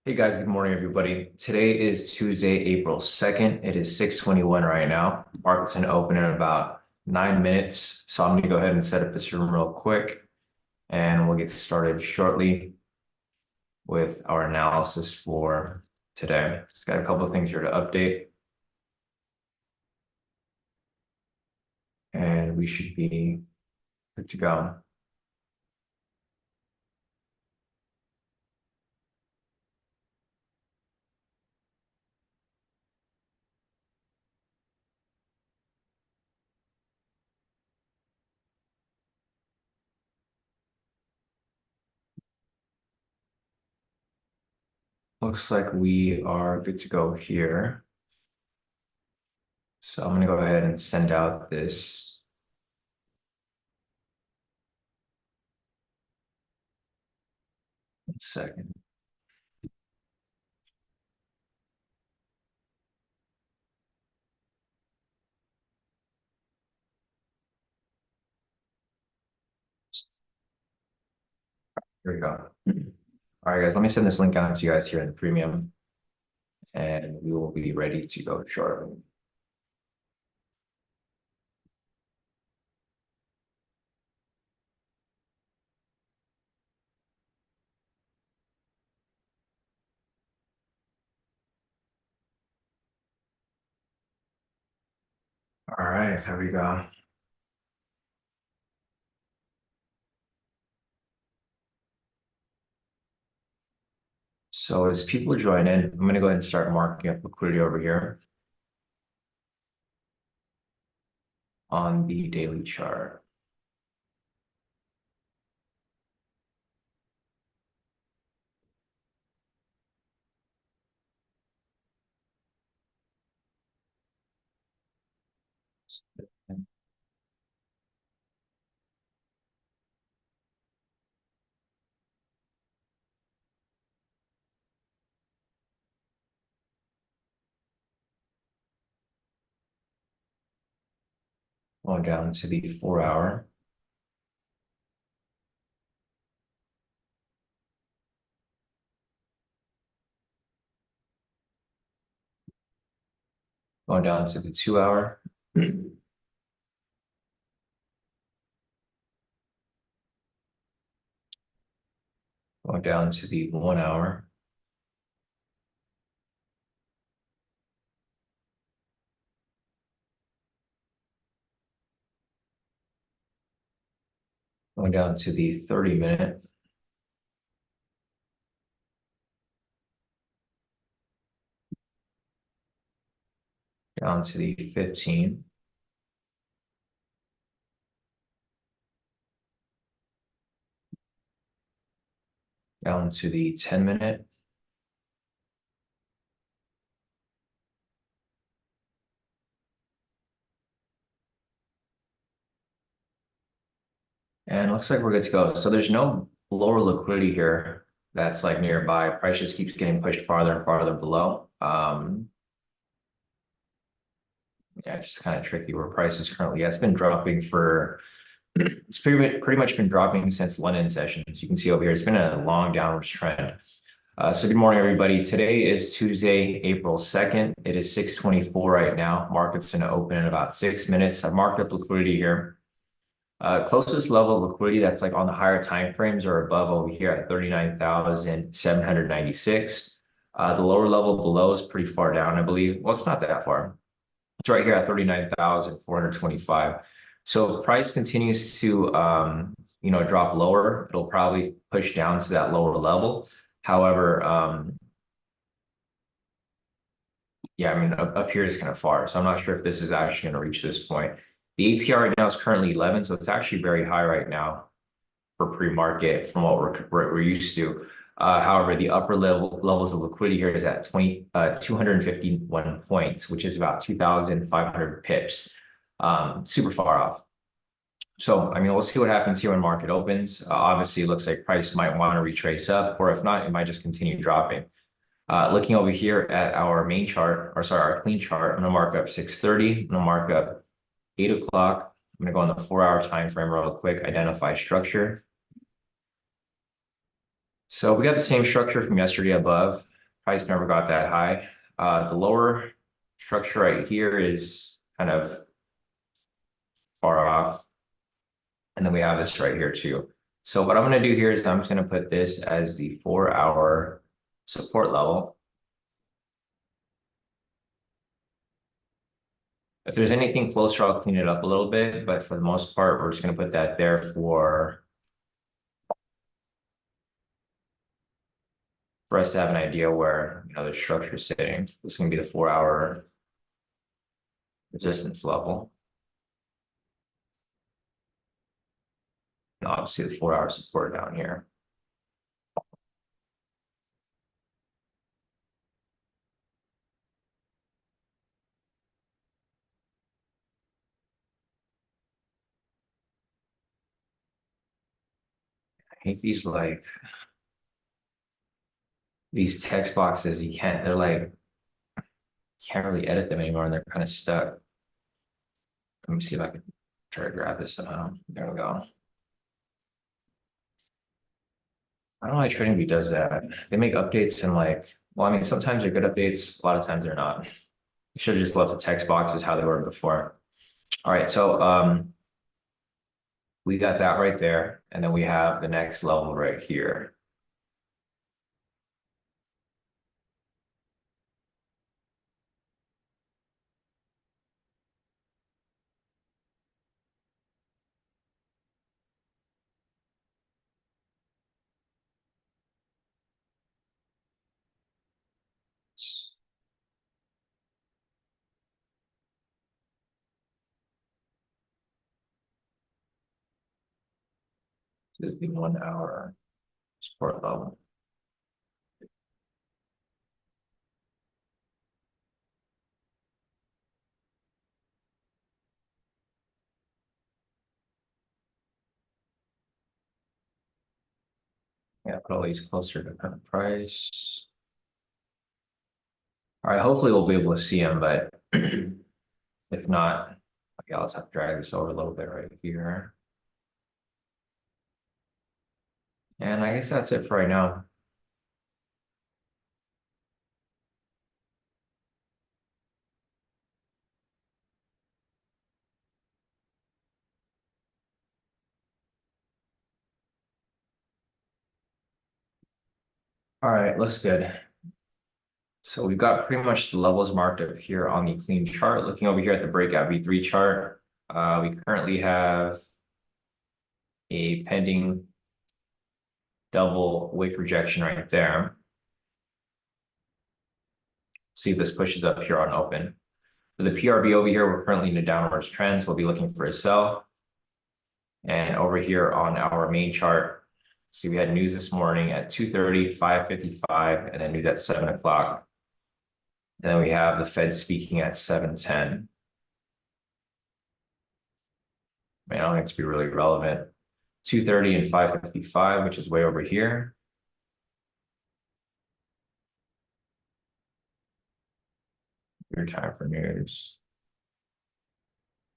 Hey guys, good morning, everybody. Today is Tuesday, April 2nd. It is 6:21 right now. Market's gonna open in about 9 minutes. So I'm gonna go ahead and set up this room real quick and we'll get started shortly with our analysis for today. Just got a couple of things here to update. And we should be good to go. Looks like we are good to go here. So I'm gonna go ahead and send out this. One second. Here we go. All right, guys, let me send this link out to you guys here in the premium, and we will be ready to go shortly. All right, there we go. So as people join in, I'm going to go ahead and start marking up liquidity over here on the daily chart. Going down to the 4-hour. Going down to the 2-hour. Going down to the 1-hour. Going down to the 30-minute. Down to the 15. Down to the 10-minute. And it looks like we're good to go. So there's no lower liquidity here that's like nearby. Price just keeps getting pushed farther and farther below. Yeah, it's just kind of tricky where price is currently. Yeah, it's been dropping for it's pretty much been dropping since London sessions. You can see over here, it's been a long downwards trend. So good morning, everybody. Today is Tuesday, April 2nd. It is 6:24 right now. Market's going to open in about 6 minutes. I've marked up liquidity here. Closest level of liquidity that's like on the higher time frames or above over here at 39,796. The lower level below is pretty far down, I believe. Well, it's not that far. It's right here at 39,425. So if price continues to drop lower, it'll probably push down to that lower level. However, yeah, I mean, up here is kind of far. So I'm not sure if this is actually going to reach this point. The ATR right now is currently 11, so it's actually very high right now for pre-market from what we're used to. However, the upper levels of liquidity here is at 251 points, which is about 2,500 pips. Super far off. So, I mean, we'll see what happens here when market opens. Obviously, it looks like price might want to retrace up, or if not, it might just continue dropping. Looking over here at our main chart, or sorry, our clean chart, I'm going to mark up 6:30. I'm going to mark up 8 o'clock. I'm going to go on the 4-hour time frame real quick, identify structure. So we got the same structure from yesterday above. price never got that high. The lower structure right here is kind of far off. And then we have this right here too. So what I'm going to do here is I'm just going to put this as the 4-hour support level. If there's anything closer, I'll clean it up a little bit, but for the most part, we're just going to put that there for us to have an idea where, the structure is sitting. This is going to be the 4-hour resistance level. And obviously the 4-hour support down here. I hate these text boxes. They're can't really edit them anymore and they're kind of stuck. Let me see if I can try to grab this. There we go. I don't know why TradingView does that. They make updates and sometimes they're good updates. A lot of times they're not. You should have just left the text boxes how they were before. All right, so we got that right there. And then we have the next level right here. This is the 1-hour support level. Yeah, put all these closer to current price. All right, hopefully we'll be able to see them, but if not, okay, I'll just have to drag this over a little bit right here. And I guess that's it for right now. All right, looks good. So we've got pretty much the levels marked up here on the clean chart. Looking over here at the breakout V3 chart, we currently have a pending double wick rejection right there. See if this pushes up here on open. For the PRB over here, we're currently in a downwards trend, so we'll be looking for a sell. And over here on our main chart, see we had news this morning at 2:30, 5:55, and then news at 7 o'clock. And then we have the Fed speaking at 7:10. I don't think it's be really relevant. 2:30 and 5:55, which is way over here. Your time for news.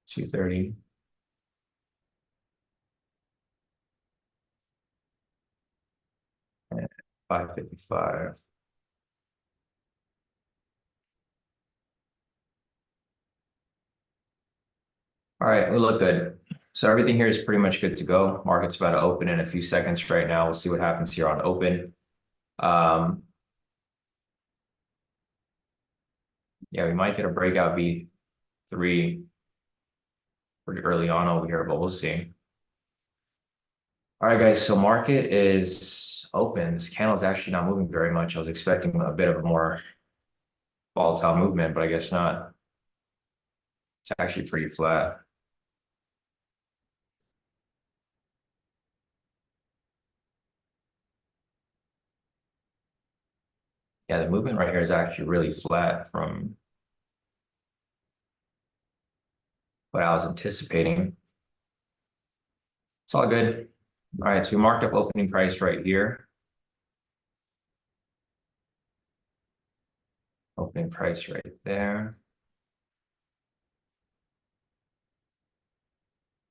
2:30. And 5:55. All right, we look good. So everything here is pretty much good to go. Market's about to open in a few seconds right now. We'll see what happens here on open. Yeah, we might get a breakout V3 pretty early on over here, but we'll see. All right, guys, so market is open. This candle is actually not moving very much. I was expecting a bit of a more volatile movement, but I guess not. It's actually pretty flat. Yeah, the movement right here is actually really flat from what I was anticipating. It's all good. All right, so we marked up opening price right here. Opening price right there.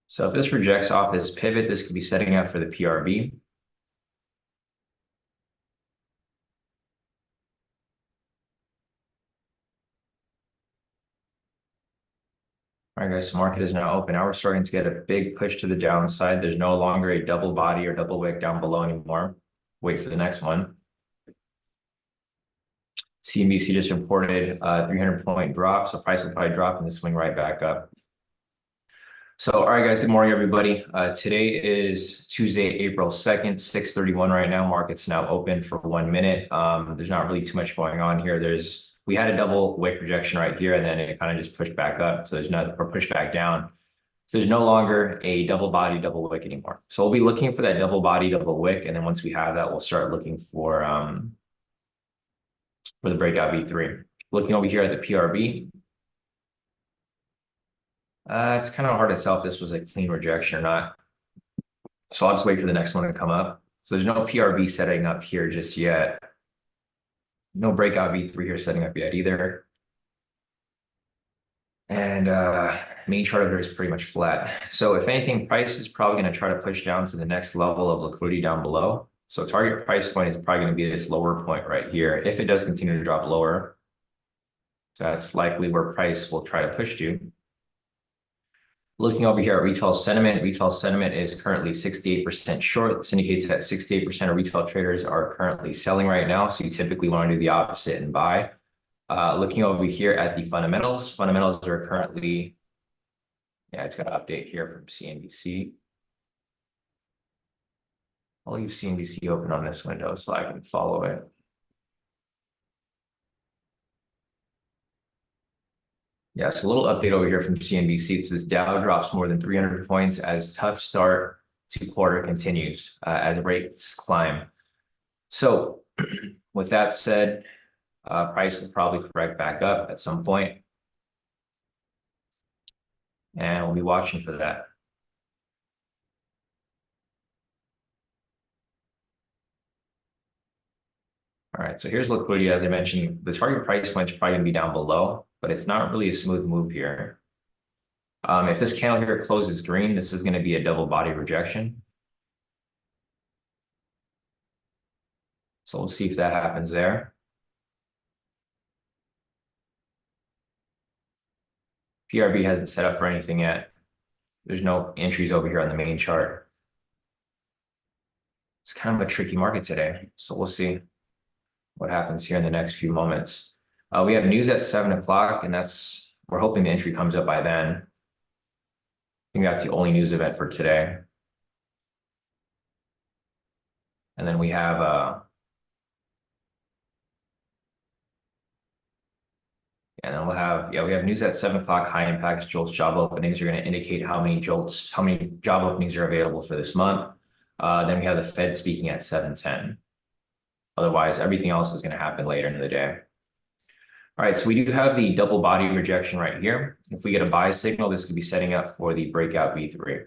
So if this rejects off this pivot, this could be setting up for the PRB. All right, guys, so market is now open. Now we're starting to get a big push to the downside. There's no longer a double body or double wick down below anymore. Wait for the next one. CNBC just reported a 300-point drop, so price will probably drop and then swing right back up. So, all right, guys, good morning, everybody. Today is Tuesday, April 2nd, 6:31 right now. Market's now open for 1 minute. There's not really too much going on here. We had a double wick rejection right here, and then it kind of just pushed back up. So there's not, or pushed back down. So there's no longer a double body, double wick anymore. So we'll be looking for that double body, double wick. And then once we have that, we'll start looking for the breakout V3. Looking over here at the PRB. It's kind of hard to tell if this was a clean rejection or not. So I'll just wait for the next one to come up. So there's no PRB setting up here just yet. No breakout V3 here setting up yet either. And main chart over here is pretty much flat. So if anything, price is probably going to try to push down to the next level of liquidity down below. So target price point is probably going to be this lower point right here. If it does continue to drop lower, so that's likely where price will try to push to. Looking over here at retail sentiment is currently 68% short. This indicates that 68% of retail traders are currently selling right now. So you typically want to do the opposite and buy. Looking over here at the fundamentals are currently, it's got an update here from CNBC. I'll leave CNBC open on this window so I can follow it. Yeah, so a little update over here from CNBC. It says Dow drops more than 300 points as tough start to quarter continues as rates climb. So with that said, price will probably correct back up at some point. And we'll be watching for that. All right, so here's liquidity. As I mentioned, the target price point is probably going to be down below, but it's not really a smooth move here. If this candle here closes green, this is going to be a double body rejection. So we'll see if that happens there. PRB hasn't set up for anything yet. There's no entries over here on the main chart. It's kind of a tricky market today, so we'll see what happens here in the next few moments. We have news at 7 o'clock, and we're hoping the entry comes up by then. I think that's the only news event for today. And then we have we have news at 7 o'clock. High impact JOLTS job openings are going to indicate how many job openings are available for this month. Then we have the Fed speaking at 7:10. Otherwise, everything else is going to happen later in the day. All right, so we do have the double body rejection right here. If we get a buy signal, this could be setting up for the breakout V3.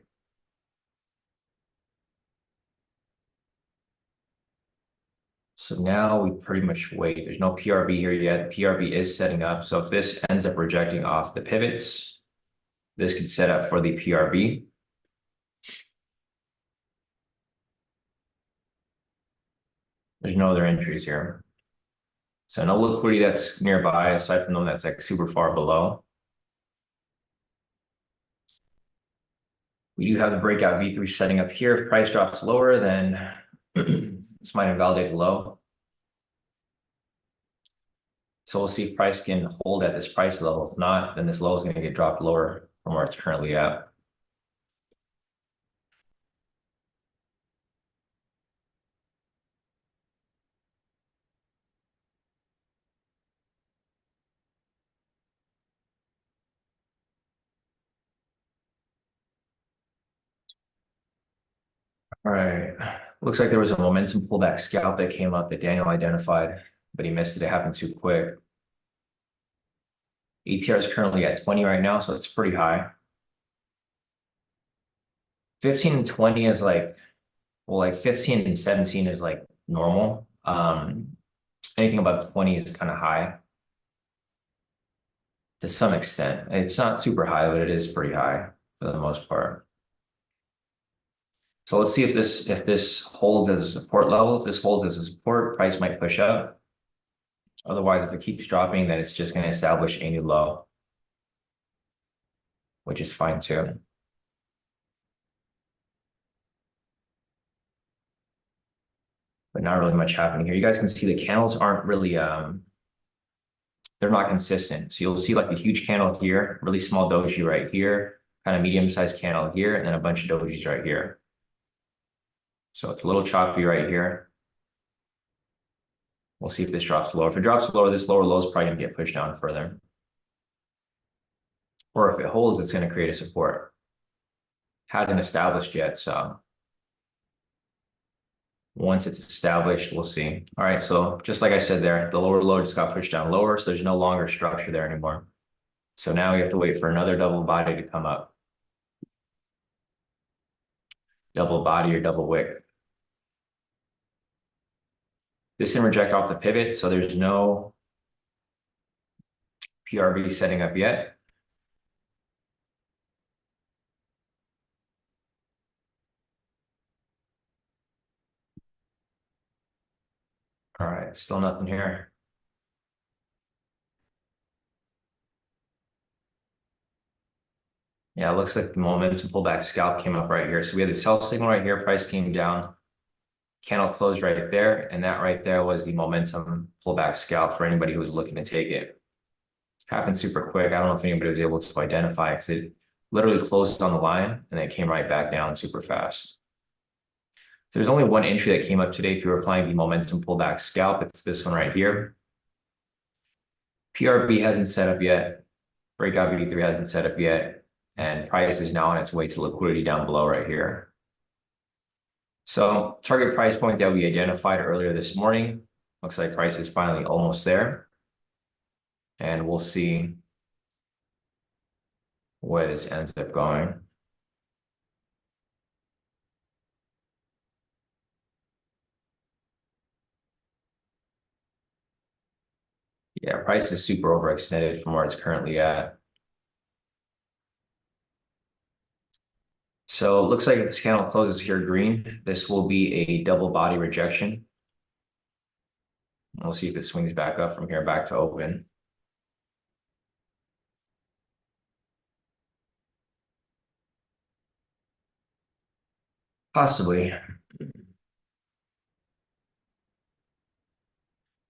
So now we pretty much wait. There's no PRB here yet. The PRB is setting up. So if this ends up rejecting off the pivots, this could set up for the PRB. There's no other entries here. So no liquidity that's nearby, aside from the one that's like super far below. We do have the breakout V3 setting up here. If price drops lower, then this might invalidate the low. So we'll see if price can hold at this price level. If not, then this low is going to get dropped lower from where it's currently at. All right. Looks like there was a momentum pullback scalp that came up that Daniel identified, but he missed it. It happened too quick. ATR is currently at 20 right now, so it's pretty high. 15 and 20 is like 15 and 17 is like normal. Anything above 20 is kind of high to some extent. It's not super high, but it is pretty high for the most part. So let's see if this holds as a support level. If this holds as a support, price might push up. Otherwise, if it keeps dropping, then it's just going to establish a new low. which is fine too. But not really much happening here. You guys can see the candles aren't really, they're not consistent. So you'll see like a huge candle here, really small doji right here, kind of medium-sized candle here, and then a bunch of dojis right here. So it's a little choppy right here. We'll see if this drops lower. If it drops lower, this lower low is probably going to get pushed down further. Or if it holds, it's going to create a support. Hasn't established yet, so once it's established, we'll see. All right, so just like I said there, the lower low just got pushed down lower, so there's no longer structure there anymore. So now we have to wait for another double body to come up. Double body or double wick. This didn't reject off the pivot, so there's no PRV setting up yet. All right, still nothing here. Yeah, it looks like the momentum pullback scalp came up right here. So we had the sell signal right here, price came down, candle closed right there, and that right there was the momentum pullback scalp for anybody who was looking to take it. Happened super quick. I don't know if anybody was able to identify because it literally closed on the line and then came right back down super fast. So there's only one entry that came up today if you're applying the momentum pullback scalp. It's this one right here. PRB hasn't set up yet. Breakout V3 hasn't set up yet. And price is now on its way to liquidity down below right here. So target price point that we identified earlier this morning, looks like price is finally almost there. And we'll see where this ends up going. Yeah, price is super overextended from where it's currently at. So it looks like if this candle closes here green, this will be a double body rejection. We'll see if it swings back up from here back to open. Possibly.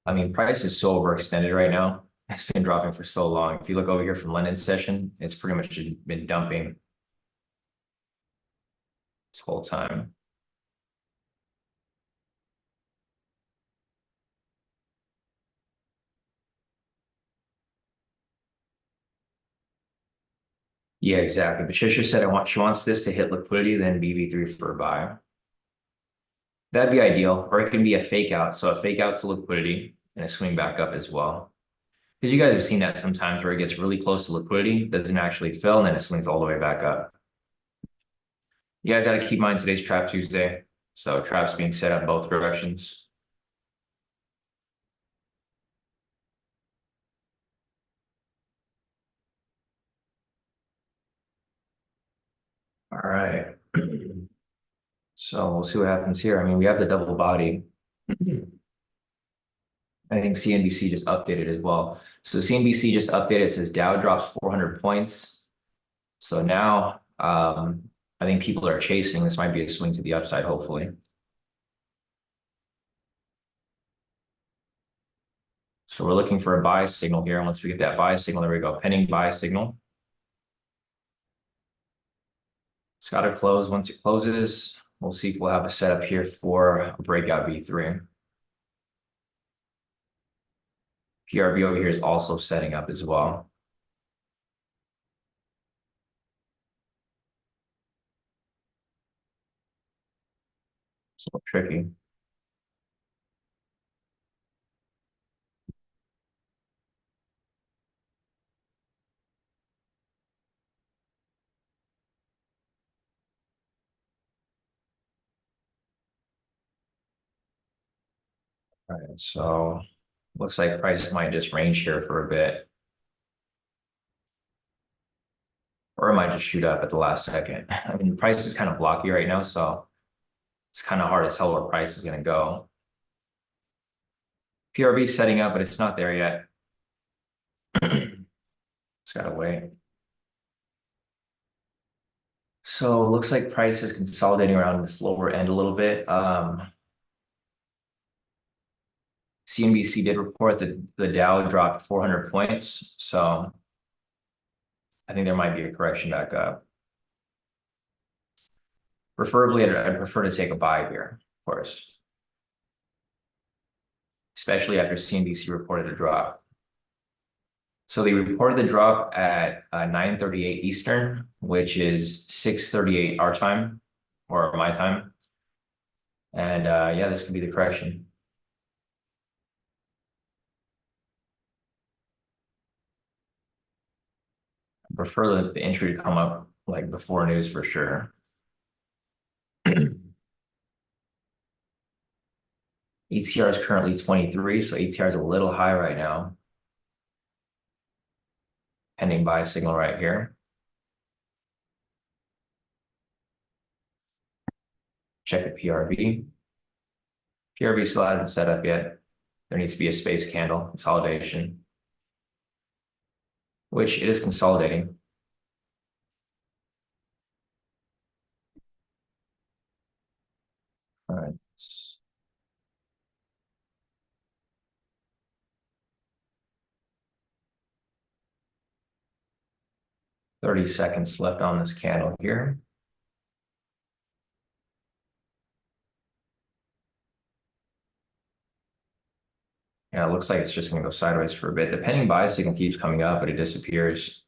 I mean, price is so overextended right now. It's been dropping for so long. If you look over here from London session, it's pretty much been dumping this whole time. Yeah, exactly. Patricia said she wants this to hit liquidity, then BB3 for a buy. That'd be ideal, or it can be a fake out. So a fake out to liquidity and a swing back up as well. Because you guys have seen that sometimes where it gets really close to liquidity, doesn't actually fill, and then it swings all the way back up. You guys got to keep in mind today's Trap Tuesday. So traps being set up both directions. All right. So we'll see what happens here. I mean, we have the double body. I think CNBC just updated as well. So CNBC just updated. It says Dow drops 400 points. So now I think people are chasing. This might be a swing to the upside, hopefully. So we're looking for a buy signal here. Once we get that buy signal, there we go. Pending buy signal. It's got to close. Once it closes, we'll see if we'll have a setup here for a breakout V3. PRB over here is also setting up as well. It's a little tricky. All right, so looks like price might just range here for a bit. Or it might just shoot up at the last second. I mean, the price is kind of blocky right now, so it's kind of hard to tell where price is going to go. PRB is setting up, but it's not there yet. Just gotta wait. So it looks like price is consolidating around this lower end a little bit. CNBC did report that the Dow dropped 400 points. So I think there might be a correction back up. Preferably, I'd prefer to take a buy here, of course, especially after CNBC reported a drop. So they reported the drop at 9:38 Eastern, which is 6:38 our time or my time. And yeah, this could be the correction. I prefer the entry to come up like before news for sure. ETR is currently 23, so ETR is a little high right now. Pending buy signal right here. Check the PRV. PRV still hasn't set up yet. There needs to be a space candle consolidation, which it is consolidating. All right. 30 seconds left on this candle here. Yeah, it looks like it's just going to go sideways for a bit. The pending buy signal keeps coming up, but it disappears.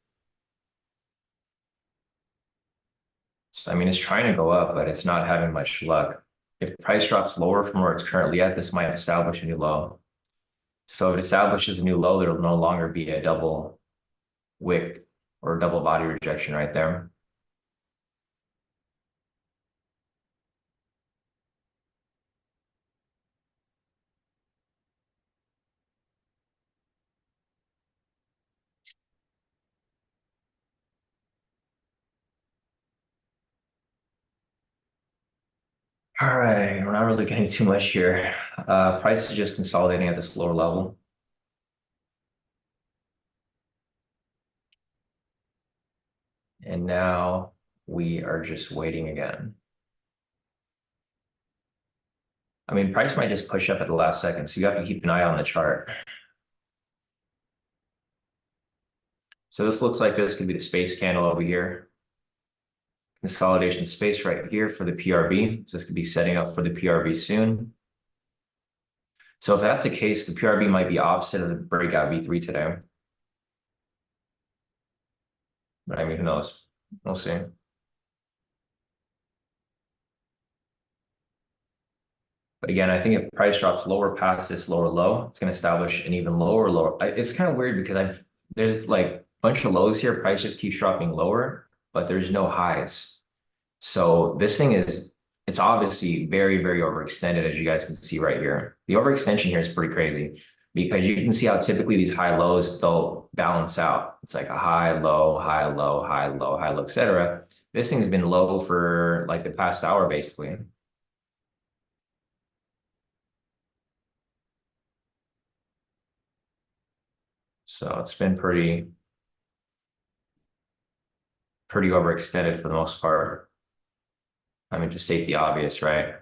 So, I mean, it's trying to go up, but it's not having much luck. If price drops lower from where it's currently at, this might establish a new low. So if it establishes a new low, there'll no longer be a double wick or double body rejection right there. All right, we're not really getting too much here. Price is just consolidating at this lower level. And now we are just waiting again. I mean, price might just push up at the last second, so you have to keep an eye on the chart. So this looks like this could be the space candle over here. Consolidation space right here for the PRB. So this could be setting up for the PRB soon. So if that's the case, the PRB might be opposite of the breakout V3 today. But I mean, who knows? We'll see. But again, I think if price drops lower past this lower low, it's going to establish an even lower lower. It's kind of weird because there's like a bunch of lows here. Price just keeps dropping lower, but there's no highs. So this thing it's obviously very, very overextended, as you guys can see right here. The overextension here is pretty crazy because you can see how typically these high lows, they'll balance out. It's like a high, low, high, low, high, low, high, low, etc. This thing's been low for like the past hour, basically. So it's been pretty overextended for the most part. I mean, to state the obvious, right?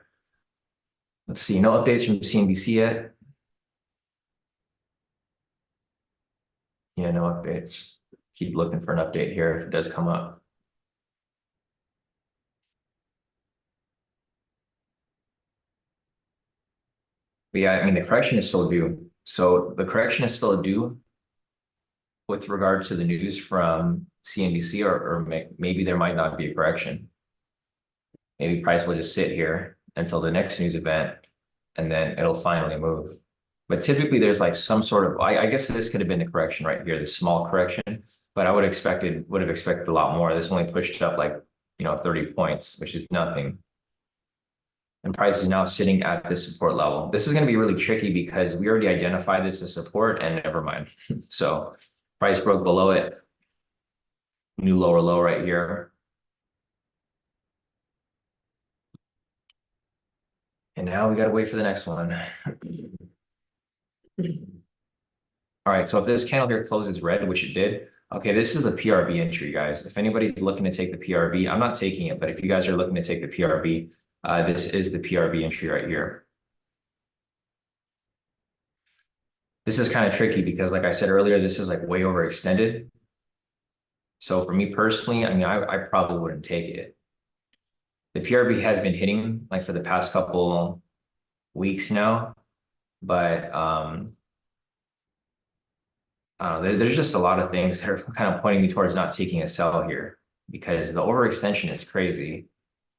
Let's see, no updates from CNBC yet. Yeah, no updates. Keep looking for an update here if it does come up. But yeah, I mean, the correction is still due. So the correction is still due with regard to the news from CNBC, or maybe there might not be a correction. Maybe price will just sit here until the next news event, and then it'll finally move. But typically there's like some sort of, I guess this could have been the correction right here, this small correction, but I would have expected a lot more. This only pushed up like, 30 points, which is nothing. And price is now sitting at this support level. This is going to be really tricky because we already identified this as support and never mind. So price broke below it, new lower low right here. And now we got to wait for the next one. All right, so if this candle here closes red, which it did, Okay, this is the PRB entry, guys. If anybody's looking to take the PRB, I'm not taking it, but if you guys are looking to take the PRB, this is the PRB entry right here. This is kind of tricky because, like I said earlier, this is like way overextended. So for me personally, I mean, I probably wouldn't take it. The PRB has been hitting like for the past couple weeks now, but there's just a lot of things that are kind of pointing me towards not taking a sell here because the overextension is crazy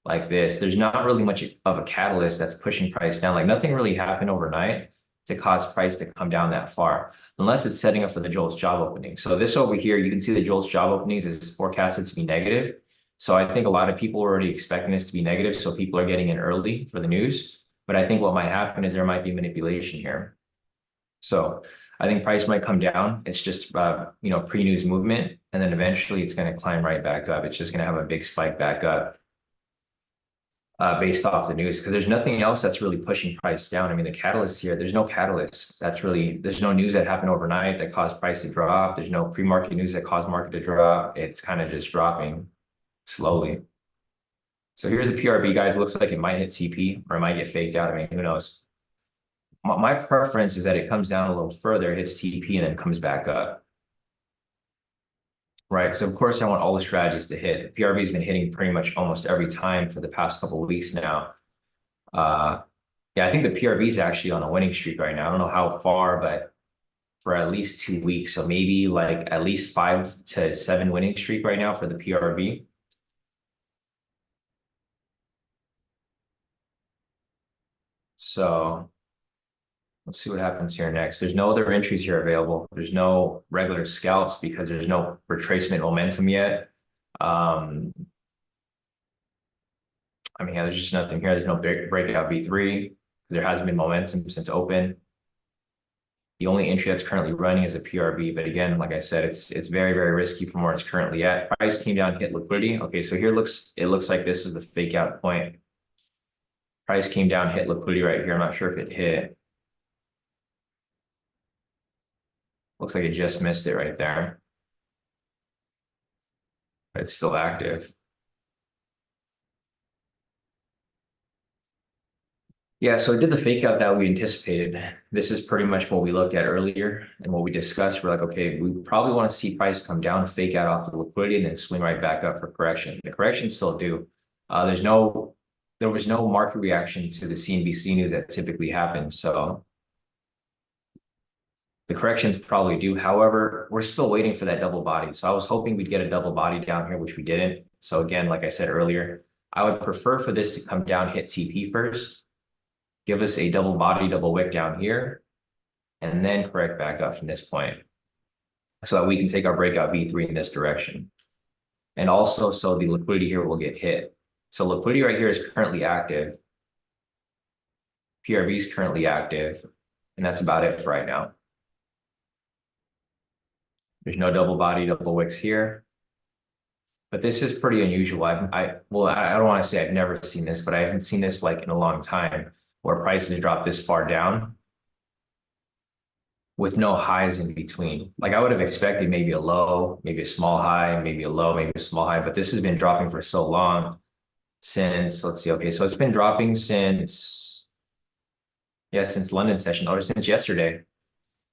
like this. There's not really much of a catalyst that's pushing price down. Like nothing really happened overnight to cause price to come down that far, unless it's setting up for the JOLTS job opening. So this over here, you can see the JOLTS job openings is forecasted to be negative. So I think a lot of people are already expecting this to be negative. So people are getting in early for the news. But I think what might happen is there might be manipulation here. So I think price might come down. It's just pre-news movement, and then eventually it's going to climb right back up. It's just going to have a big spike back up based off the news because there's nothing else that's really pushing price down. I mean, the catalyst here, there's no catalyst that's really, there's no news that happened overnight that caused price to drop. There's no pre-market news that caused market to drop. It's kind of just dropping slowly. So here's the PRB, guys. Looks like it might hit TP or it might get faked out. I mean, who knows? My preference is that it comes down a little further, hits TP, and then comes back up. Right. Because of course I want all the strategies to hit. PRB has been hitting pretty much almost every time for the past couple of weeks now. Yeah, I think the PRB is actually on a winning streak right now. I don't know how far, but for at least 2 weeks. So maybe like at least 5 to 7 winning streak right now for the PRB. So let's see what happens here next. There's no other entries here available. There's no regular scalps because there's no retracement momentum yet. I mean, yeah, there's just nothing here. There's no big breakout V3. There hasn't been momentum since open. The only entry that's currently running is a PRB, but again, like I said, it's very, very risky from where it's currently at. Price came down, hit liquidity. Okay, so here it looks like this is the fake out point. Price came down, hit liquidity right here. I'm not sure if it hit. Looks like it just missed it right there, but it's still active. Yeah, so it did the fake out that we anticipated. This is pretty much what we looked at earlier and what we discussed. We're like, okay, we probably want to see price come down, fake out off the liquidity, and then swing right back up for correction. The corrections still due. There was no market reaction to the CNBC news that typically happens. So the corrections probably do. However, we're still waiting for that double body. So I was hoping we'd get a double body down here, which we didn't. So again, like I said earlier, I would prefer for this to come down, hit TP first, give us a double body, double wick down here, and then correct back up from this point so that we can take our breakout V3 in this direction. And also, so the liquidity here will get hit. So liquidity right here is currently active. PRB is currently active, and that's about it for right now. There's no double body, double wicks here. But this is pretty unusual. I don't want to say I've never seen this, but I haven't seen this like in a long time where prices drop this far down with no highs in between. Like I would have expected maybe a low, maybe a small high, maybe a low, maybe a small high, but this has been dropping for so long since, let's see, okay, so it's been dropping since, yeah, since London session, or since yesterday.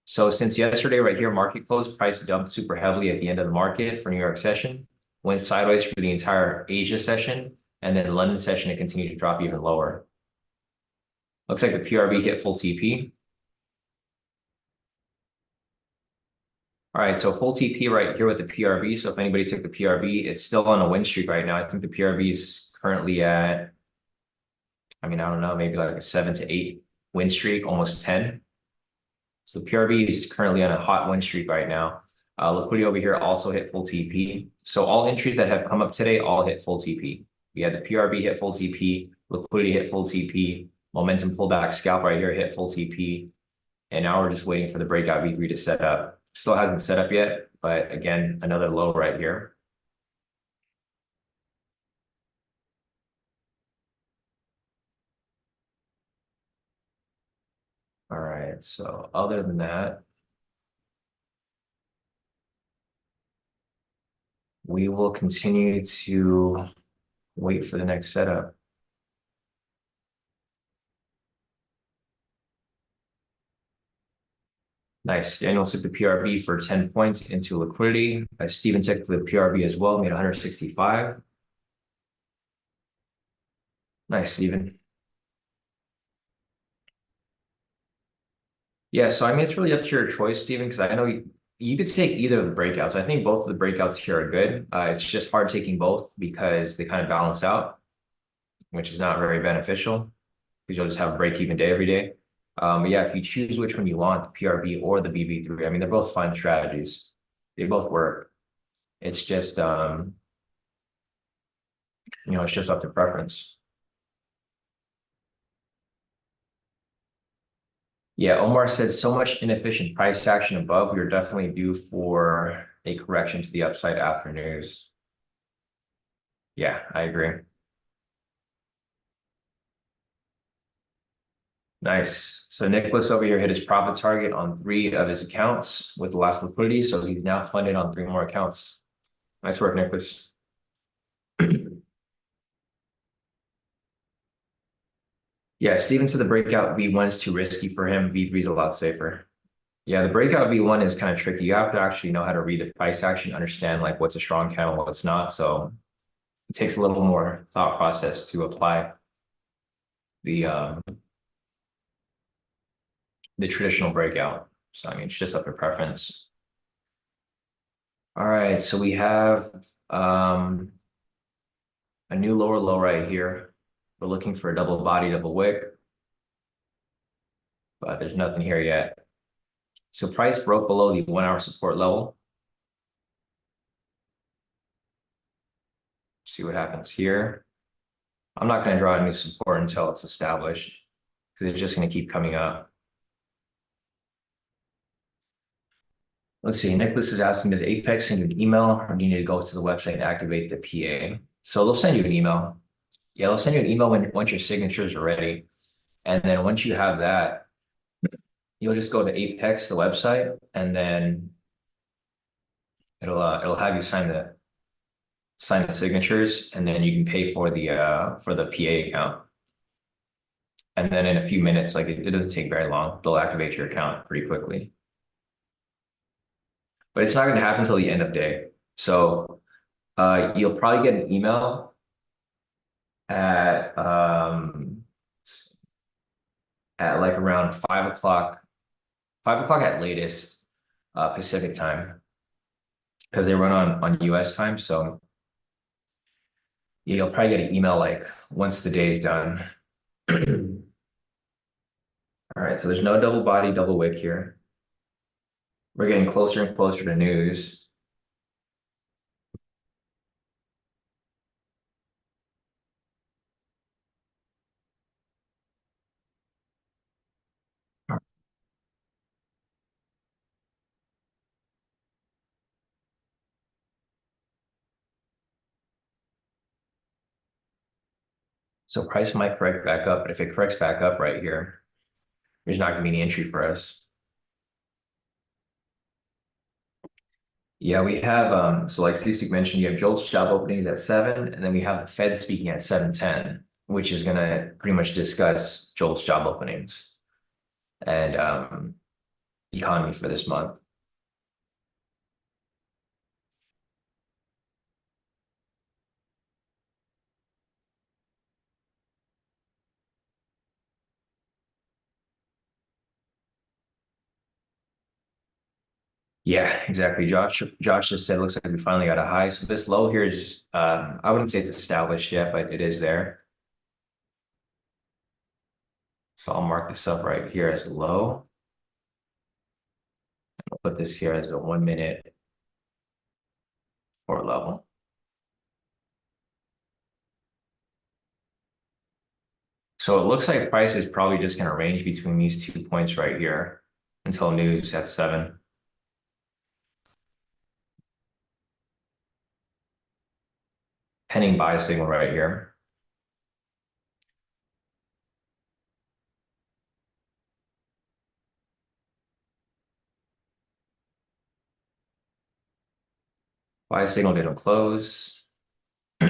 So since yesterday, right here, market close, price dumped super heavily at the end of the market for New York session, went sideways for the entire Asia session, and then London session, it continued to drop even lower. Looks like the PRB hit full TP. All right, so full TP right here with the PRB. So if anybody took the PRB, it's still on a win streak right now. I think the PRB is currently at, I mean, I don't know, maybe like a 7 to 8 win streak, almost 10. So the PRB is currently on a hot win streak right now. Liquidity over here also hit full TP. So all entries that have come up today all hit full TP. We had the PRB hit full TP, liquidity hit full TP, momentum pullback scalp right here hit full TP. And now we're just waiting for the breakout V3 to set up. Still hasn't set up yet, but again, another low right here. All right, so other than that, we will continue to wait for the next setup. Nice. Daniel took the PRB for 10 points into liquidity. Steven took the PRB as well, made 165. Nice, Steven. Yeah, so I mean, it's really up to your choice, Steven, because I know you could take either of the breakouts. I think both of the breakouts here are good. It's just hard taking both because they kind of balance out, which is not very beneficial because you'll just have a break-even day every day. But yeah, if you choose which one you want, the PRB or the BB3, I mean, they're both fine strategies. They both work. It's just, it's just up to preference. Yeah, Omar said so much inefficient price action above. We are definitely due for a correction to the upside after news. Yeah, I agree. Nice. So Nicholas over here hit his profit target on 3 of his accounts with the last liquidity. So he's now funded on 3 more accounts. Nice work, Nicholas. Yeah, Steven said the breakout V1 is too risky for him. V3 is a lot safer. Yeah, the breakout V1 is kind of tricky. You have to actually know how to read the price action, understand like what's a strong candle, what's not. So it takes a little more thought process to apply the the traditional breakout. So I mean, it's just up to preference. All right, so we have a new lower low right here. We're looking for a double body, double wick, but there's nothing here yet. So price broke below the 1 hour support level. See what happens here. I'm not going to draw a new support until it's established because it's just going to keep coming up. Let's see. Nicholas is asking, does Apex send you an email or do you need to go to the website and activate the PA? So they'll send you an email. Yeah, they'll send you an email once your signatures are ready. And then once you have that, you'll just go to Apex, the website, and then it'll have you sign the signatures, and then you can pay for the PA account. And then in a few minutes, like it doesn't take very long. They'll activate your account pretty quickly. But it's not going to happen until the end of day. So you'll probably get an email at like around 5 o'clock, 5 o'clock at latest Pacific time, because they run on US time. So you'll probably get an email like once the day is done. All right, so there's no double body, double wick here. We're getting closer and closer to news. So price might correct back up, but if it corrects back up right here, there's not going to be any entry for us. Yeah, we have so like Cece mentioned, you have Jolt's job openings at 7, and then we have the Fed speaking at 7:10, which is gonna pretty much discuss Jolt's job openings and economy for this month. Yeah, exactly. Josh just said it looks like we finally got a high. So this low here is I wouldn't say it's established yet, but it is there. So I'll mark this up right here as low. I'll put this here as a 1 minute or level. So it looks like price is probably just going to range between these 2 points right here until news at 7. Pending buy signal right here. Buy signal didn't close. So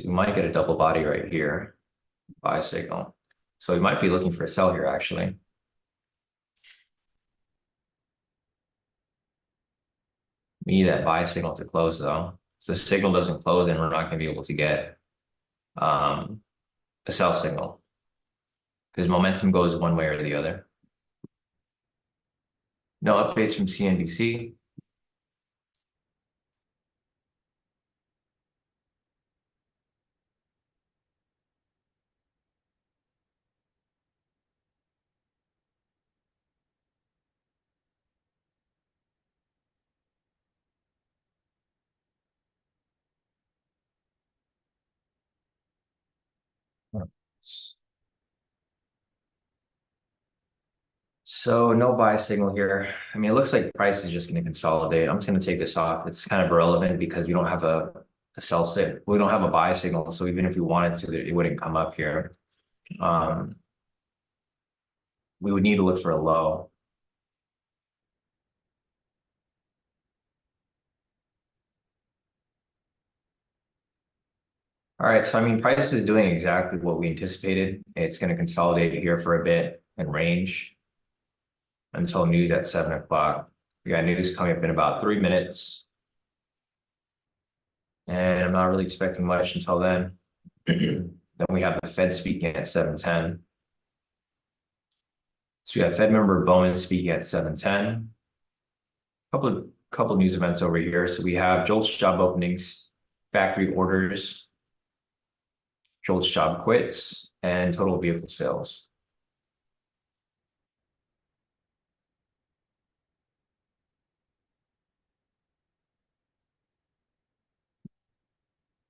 you might get a double body right here, buy signal. So you might be looking for a sell here, actually. We need that buy signal to close, though. If the signal doesn't close, then we're not going to be able to get a sell signal because momentum goes one way or the other. No updates from CNBC. So no buy signal here. I mean, it looks like price is just going to consolidate. I'm just going to take this off. It's kind of irrelevant because we don't have a sell signal. We don't have a buy signal. So even if we wanted to, it wouldn't come up here. Um, we would need to look for a low. All right, so I mean, price is doing exactly what we anticipated. It's going to consolidate here for a bit and range until news at 7 o'clock. We got news coming up in about 3 minutes, and I'm not really expecting much until then. Then we have the Fed speaking at 7:10. So we have Fed member Bowman speaking at 7:10. Couple news events over here. So we have JOLTS job openings, factory orders, JOLTS job quits, and total vehicle sales.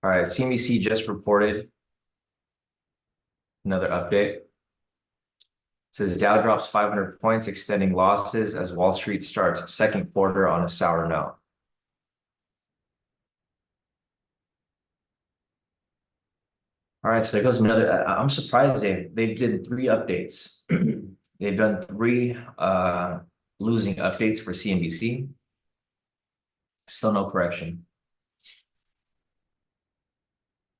All right, CNBC just reported another update. It says Dow drops 500 points, extending losses as Wall Street starts second quarter on a sour note. All right, so there goes another. I'm surprised they did 3 updates. They've done 3 losing updates for CNBC. Still no correction.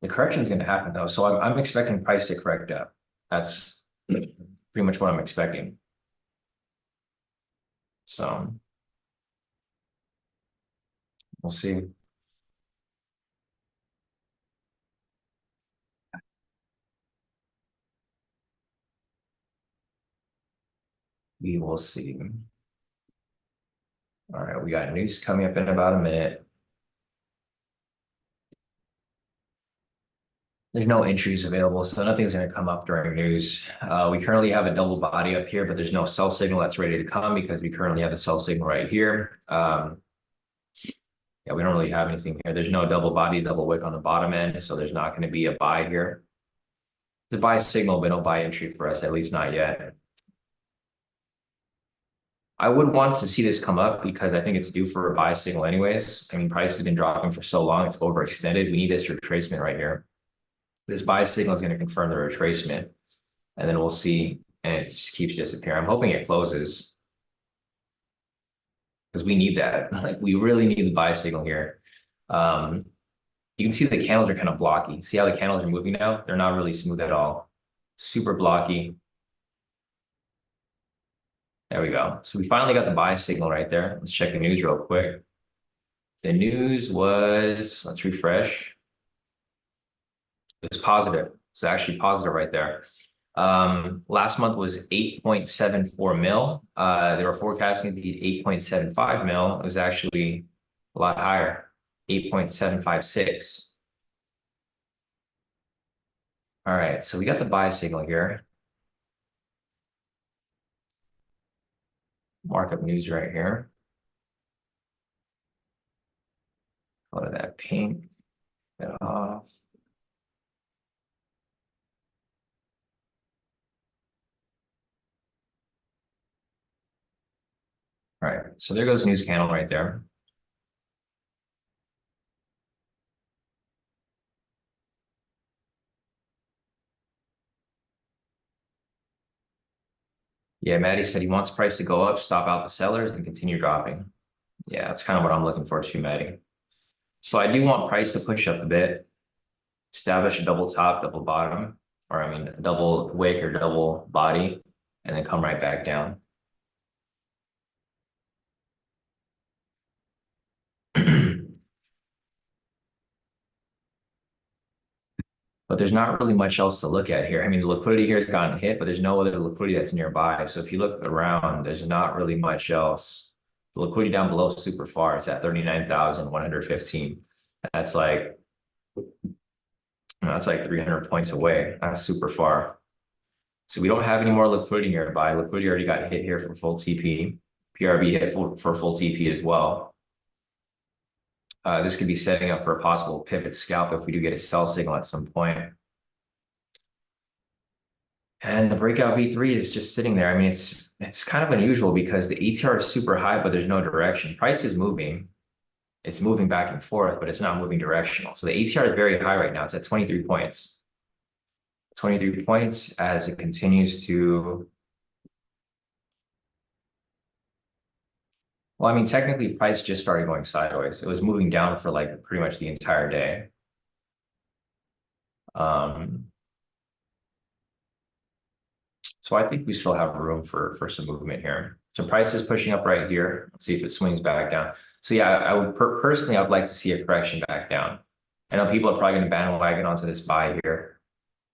The correction is going to happen though, so I'm expecting price to correct up. That's pretty much what I'm expecting. So we'll see. We will see. All right, we got news coming up in about a minute. There's no entries available, so nothing's going to come up during news. We currently have a double body up here, but there's no sell signal that's ready to come because we currently have a sell signal right here. Yeah, we don't really have anything here. There's no double body, double wick on the bottom end, so there's not going to be a buy here. The buy signal, but no buy entry for us, at least not yet. I would want to see this come up because I think it's due for a buy signal anyways. I mean, price has been dropping for so long, it's overextended. We need this retracement right here. This buy signal is going to confirm the retracement, and then we'll see, and it just keeps disappearing. I'm hoping it closes because we need that. Like, we really need the buy signal here. You can see the candles are kind of blocky. See how the candles are moving now? They're not really smooth at all. Super blocky. There we go. So we finally got the buy signal right there. Let's check the news real quick. The news was, let's refresh. It was positive. It's actually positive right there. Last month was 8.74 mil. They were forecasting it to be 8.75 mil. It was actually a lot higher, 8.756. All right, so we got the buy signal here. Markup news right here. Color that pink, get off. All right, so there goes news candle right there. Yeah, Maddie said he wants price to go up, stop out the sellers, and continue dropping. Yeah, that's kind of what I'm looking for too, Maddie. So I do want price to push up a bit, establish a double top, double bottom, or I mean, a double wick or double body, and then come right back down. But there's not really much else to look at here. I mean, the liquidity here has gotten hit, but there's no other liquidity that's nearby. So if you look around, there's not really much else. The liquidity down below is super far. It's at 39,115. That's like that's like 300 points away. That's super far. So we don't have any more liquidity nearby. Liquidity already got hit here for full TP. PRB hit for full TP as well. This could be setting up for a possible pivot scalp if we do get a sell signal at some point. And the breakout V3 is just sitting there. I mean, it's kind of unusual because the ATR is super high, but there's no direction. Price is moving. It's moving back and forth, but it's not moving directional. So the ATR is very high right now. It's at 23 points. 23 points as it continues to. Well, I mean, technically, price just started going sideways. It was moving down for like pretty much the entire day. So I think we still have room for some movement here. So price is pushing up right here. Let's see if it swings back down. So yeah, I would personally, I'd like to see a correction back down. I know people are probably going to bandwagon onto this buy here,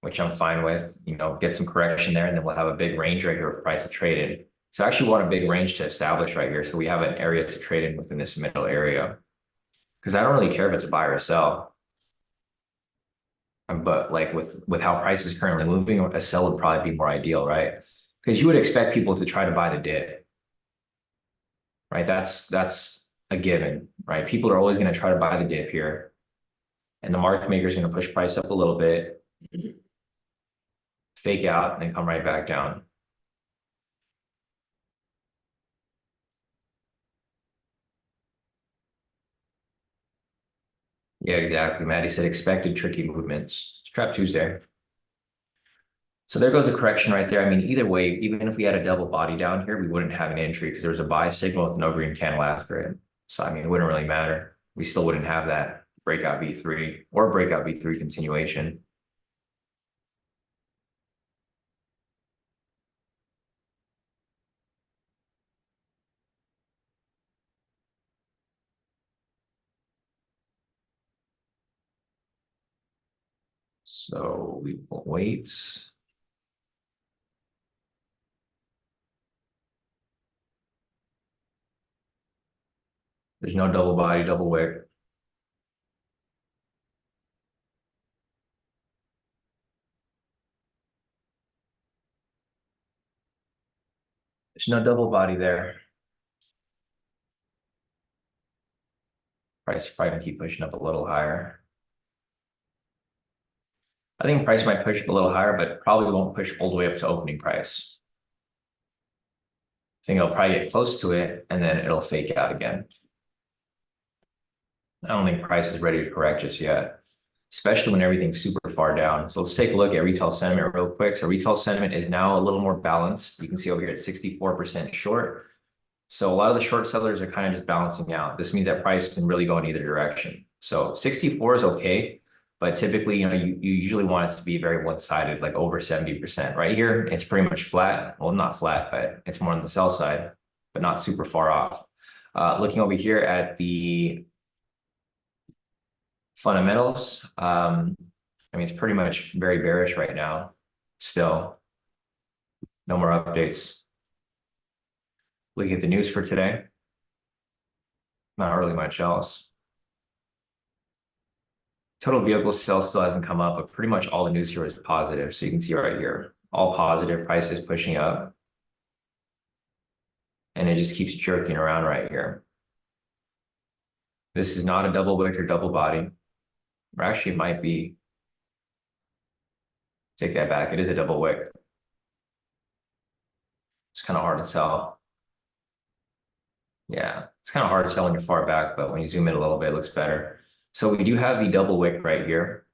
which I'm fine with. You know, get some correction there, and then we'll have a big range right here for price to trade in. So I actually want a big range to establish right here, so we have an area to trade in within this middle area. Because I don't really care if it's a buy or a sell. But like with how price is currently moving, a sell would probably be more ideal, right? Because you would expect people to try to buy the dip, right? That's a given, right? People are always going to try to buy the dip here, and the market maker is going to push price up a little bit, fake out, and then come right back down. Yeah, exactly. Maddie said expected tricky movements. It's Trap Tuesday. So there goes a correction right there. I mean, either way, even if we had a double body down here, we wouldn't have an entry because there was a buy signal with no green candle after it. So, I mean, it wouldn't really matter. We still wouldn't have that breakout V3 or breakout V3 continuation. So we will wait. There's no double body, double wick. There's no double body there. Price probably gonna keep pushing up a little higher. I think price might push up a little higher, but probably won't push all the way up to opening price. I think it'll probably get close to it and then it'll fake out again. I don't think price is ready to correct just yet, especially when everything's super far down. So let's take a look at retail sentiment real quick. So retail sentiment is now a little more balanced. You can see over here at 64% short. So a lot of the short sellers are kind of just balancing out. This means that price can really go in either direction. So 64 is okay, but typically, you usually want it to be very one-sided, like over 70%. Right here, it's pretty much flat. Well, not flat, but it's more on the sell side, but not super far off. Looking over here at the fundamentals, I mean, it's pretty much very bearish right now. Still, no more updates. Looking at the news for today, not really much else. Total vehicle sales still hasn't come up, but pretty much all the news here is positive. So you can see right here, all positive, prices pushing up. And it just keeps jerking around right here. This is not a double wick or double body. Or actually, it might be. Take that back. It is a double wick. It's kind of hard to tell. Yeah, it's kind of hard to tell when you're far back, but when you zoom in a little bit, it looks better. So we do have the double wick right here.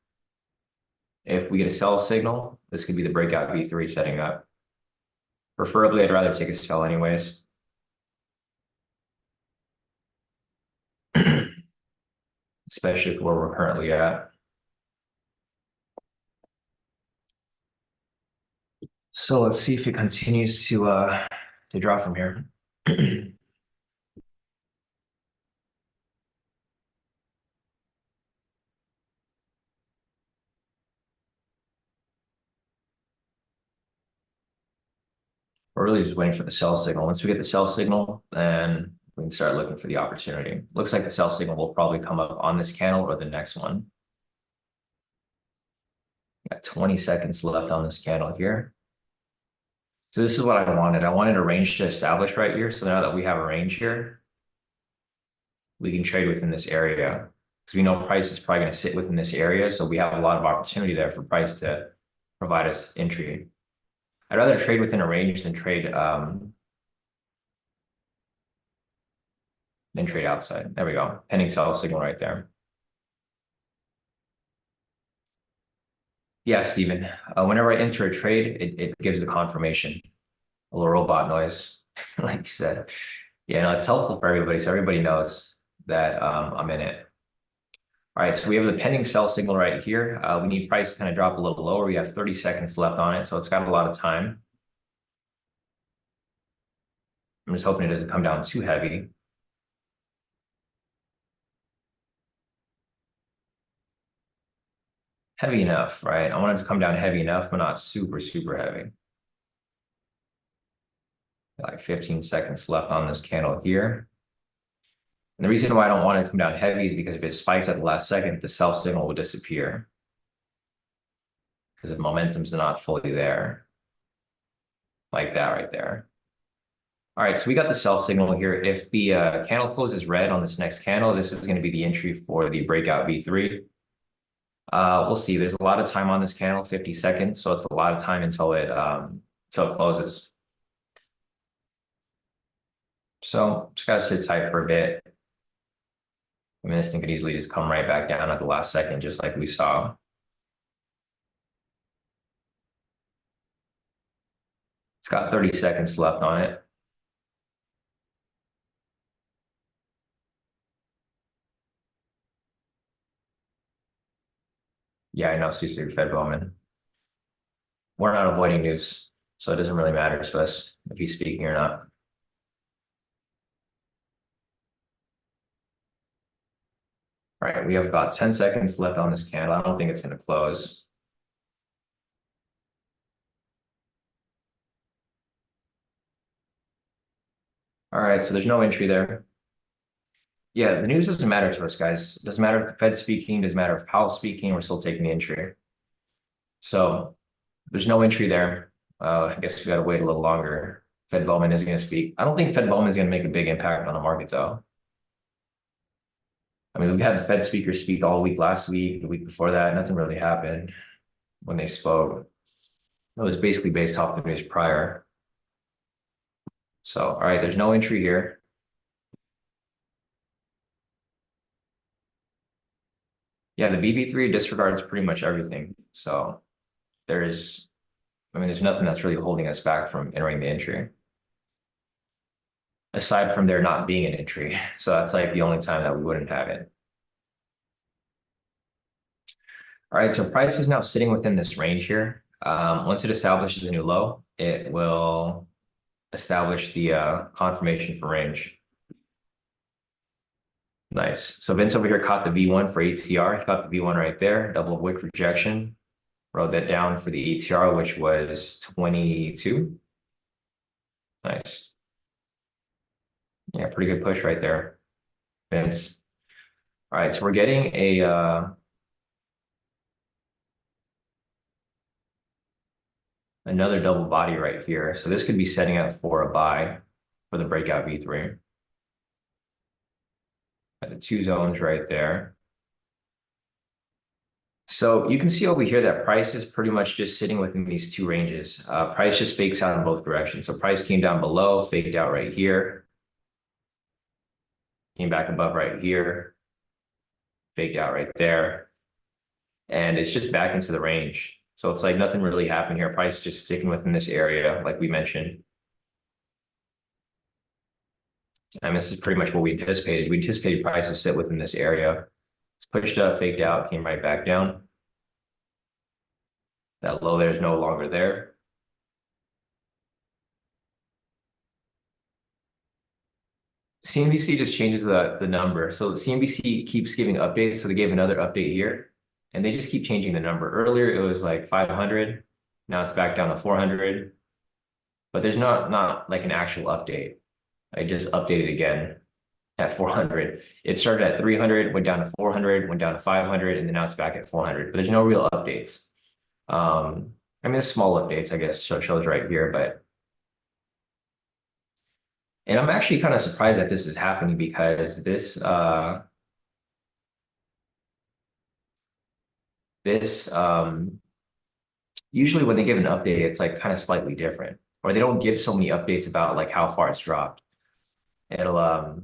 If we get a sell signal, this could be the breakout V3 setting up. Preferably, I'd rather take a sell anyways. Especially with where we're currently at. So let's see if it continues to drop from here. We're really just waiting for the sell signal. Once we get the sell signal, then we can start looking for the opportunity. Looks like the sell signal will probably come up on this candle or the next one. Got 20 seconds left on this candle here. So this is what I wanted. I wanted a range to establish right here. So now that we have a range here, we can trade within this area. Because we know price is probably going to sit within this area. So we have a lot of opportunity there for price to provide us entry. I'd rather trade within a range than trade outside. There we go. Pending sell signal right there. Yeah, Steven. Whenever I enter a trade, it gives the confirmation. A little robot noise, like you said. Yeah, no, it's helpful for everybody. So everybody knows that I'm in it. All right, so we have the pending sell signal right here. We need price to kind of drop a little lower. We have 30 seconds left on it, so it's got a lot of time. I'm just hoping it doesn't come down too heavy. Heavy enough, right? I want it to come down heavy enough, but not super, super heavy. Like 15 seconds left on this candle here. And the reason why I don't want it to come down heavy is because if it spikes at the last second, the sell signal will disappear. Because the momentum's not fully there. Like that right there. All right, so we got the sell signal here. If the candle closes red on this next candle, this is going to be the entry for the breakout V3. We'll see. There's a lot of time on this candle, 50 seconds. So it's a lot of time until it closes. So just got to sit tight for a bit. I mean, this thing could easily just come right back down at the last second, just like we saw. It's got 30 seconds left on it. Yeah, I know, Cecily Fed Bowman. We're not avoiding news, so it doesn't really matter to us if he's speaking or not. All right, we have about 10 seconds left on this candle. I don't think it's going to close. All right, so there's no entry there. Yeah, the news doesn't matter to us, guys. It doesn't matter if the Fed's speaking, doesn't matter if Powell's speaking, we're still taking the entry. So there's no entry there. I guess we got to wait a little longer. Fed Bowman isn't going to speak. I don't think Fed Bowman is going to make a big impact on the market, though. I mean, we've had the Fed speakers speak all week last week, the week before that. Nothing really happened when they spoke. It was basically based off the news prior. So, all right, there's no entry here. Yeah, the BV3 disregards pretty much everything. So there's nothing that's really holding us back from entering the entry. Aside from there not being an entry. So that's like the only time that we wouldn't have it. All right, so price is now sitting within this range here. Once it establishes a new low, it will establish the confirmation for range. Nice. So Vince over here caught the V1 for ATR. He caught the V1 right there, double wick rejection. Wrote that down for the ATR, which was 22. Nice. Yeah, pretty good push right there, Vince. All right, so we're getting another double body right here. So this could be setting up for a buy for the breakout V3. At the two zones right there. So you can see over here that price is pretty much just sitting within these two ranges. Price just fakes out in both directions. So price came down below, faked out right here. Came back above right here. Faked out right there. And it's just back into the range. So it's like nothing really happened here. Price just sticking within this area, like we mentioned. And this is pretty much what we anticipated. We anticipated price to sit within this area. It's pushed up, faked out, came right back down. That low there is no longer there. CNBC just changes the number. So CNBC keeps giving updates. So they gave another update here, and they just keep changing the number. Earlier, it was like 500. Now it's back down to 400. But there's not like an actual update. I just updated again at 400. It started at 300, went down to 400, went down to 500, and then now it's back at 400. But there's no real updates. I mean, there's small updates, I guess, shows right here, but and I'm actually kind of surprised that this is happening because this usually when they give an update, it's like kind of slightly different, or they don't give so many updates about like how far it's dropped. It'll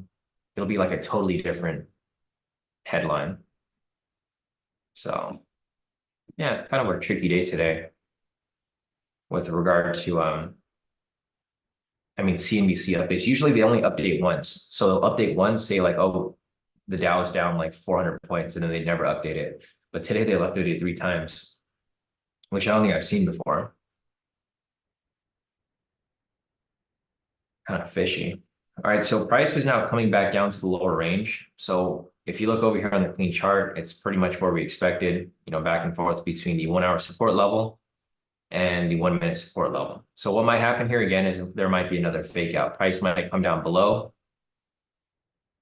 be like a totally different headline. So yeah, kind of a tricky day today with regard to I mean CNBC updates. Usually they only update once. So they'll update once, say like, oh, the Dow is down like 400 points, and then they never update it. But today they updated it 3 times, which I don't think I've seen before. Kind of fishy. All right, so price is now coming back down to the lower range. So if you look over here on the clean chart, it's pretty much where we expected, back and forth between the 1 hour support level and the 1 minute support level. So what might happen here again is there might be another fake out. Price might come down below,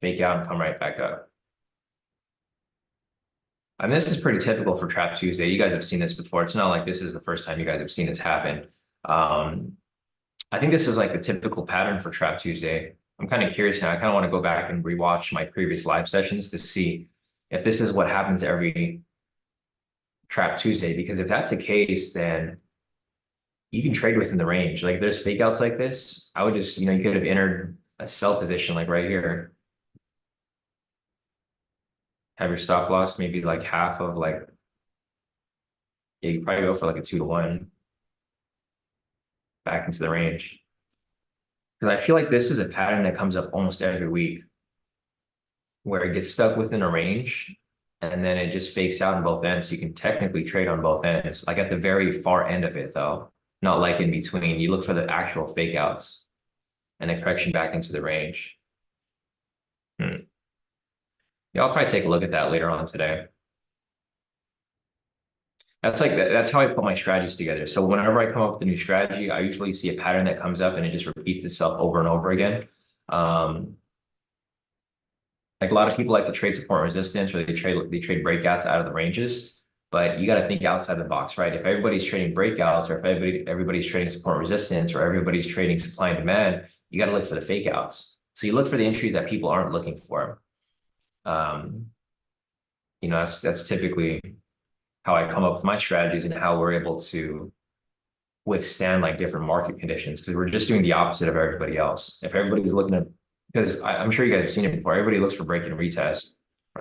fake out, and come right back up. I mean, this is pretty typical for Trap Tuesday. You guys have seen this before. It's not like this is the first time you guys have seen this happen. I think this is like the typical pattern for Trap Tuesday. I'm kind of curious now. I kind of want to go back and rewatch my previous live sessions to see if this is what happens every Trap Tuesday. Because if that's the case, then you can trade within the range. Like if there's fake outs like this, I would just, you could have entered a sell position like right here. Have your stop loss maybe like half of like, yeah, you probably go for like a 2-to-1 back into the range. Because I feel like this is a pattern that comes up almost every week where it gets stuck within a range and then it just fakes out on both ends. So you can technically trade on both ends, like at the very far end of it though, not like in between. You look for the actual fake outs and a correction back into the range. Yeah, I'll probably take a look at that later on today. That's how I put my strategies together. So whenever I come up with a new strategy, I usually see a pattern that comes up and it just repeats itself over and over again. Like a lot of people like to trade support and resistance, or they trade breakouts out of the ranges, but you got to think outside the box, right? If everybody's trading breakouts, or if everybody's trading support and resistance, or everybody's trading supply and demand, you got to look for the fake outs. So you look for the entries that people aren't looking for. That's typically how I come up with my strategies and how we're able to withstand like different market conditions, because we're just doing the opposite of everybody else. If everybody's looking at, because I'm sure you guys have seen it before, everybody looks for break and retest,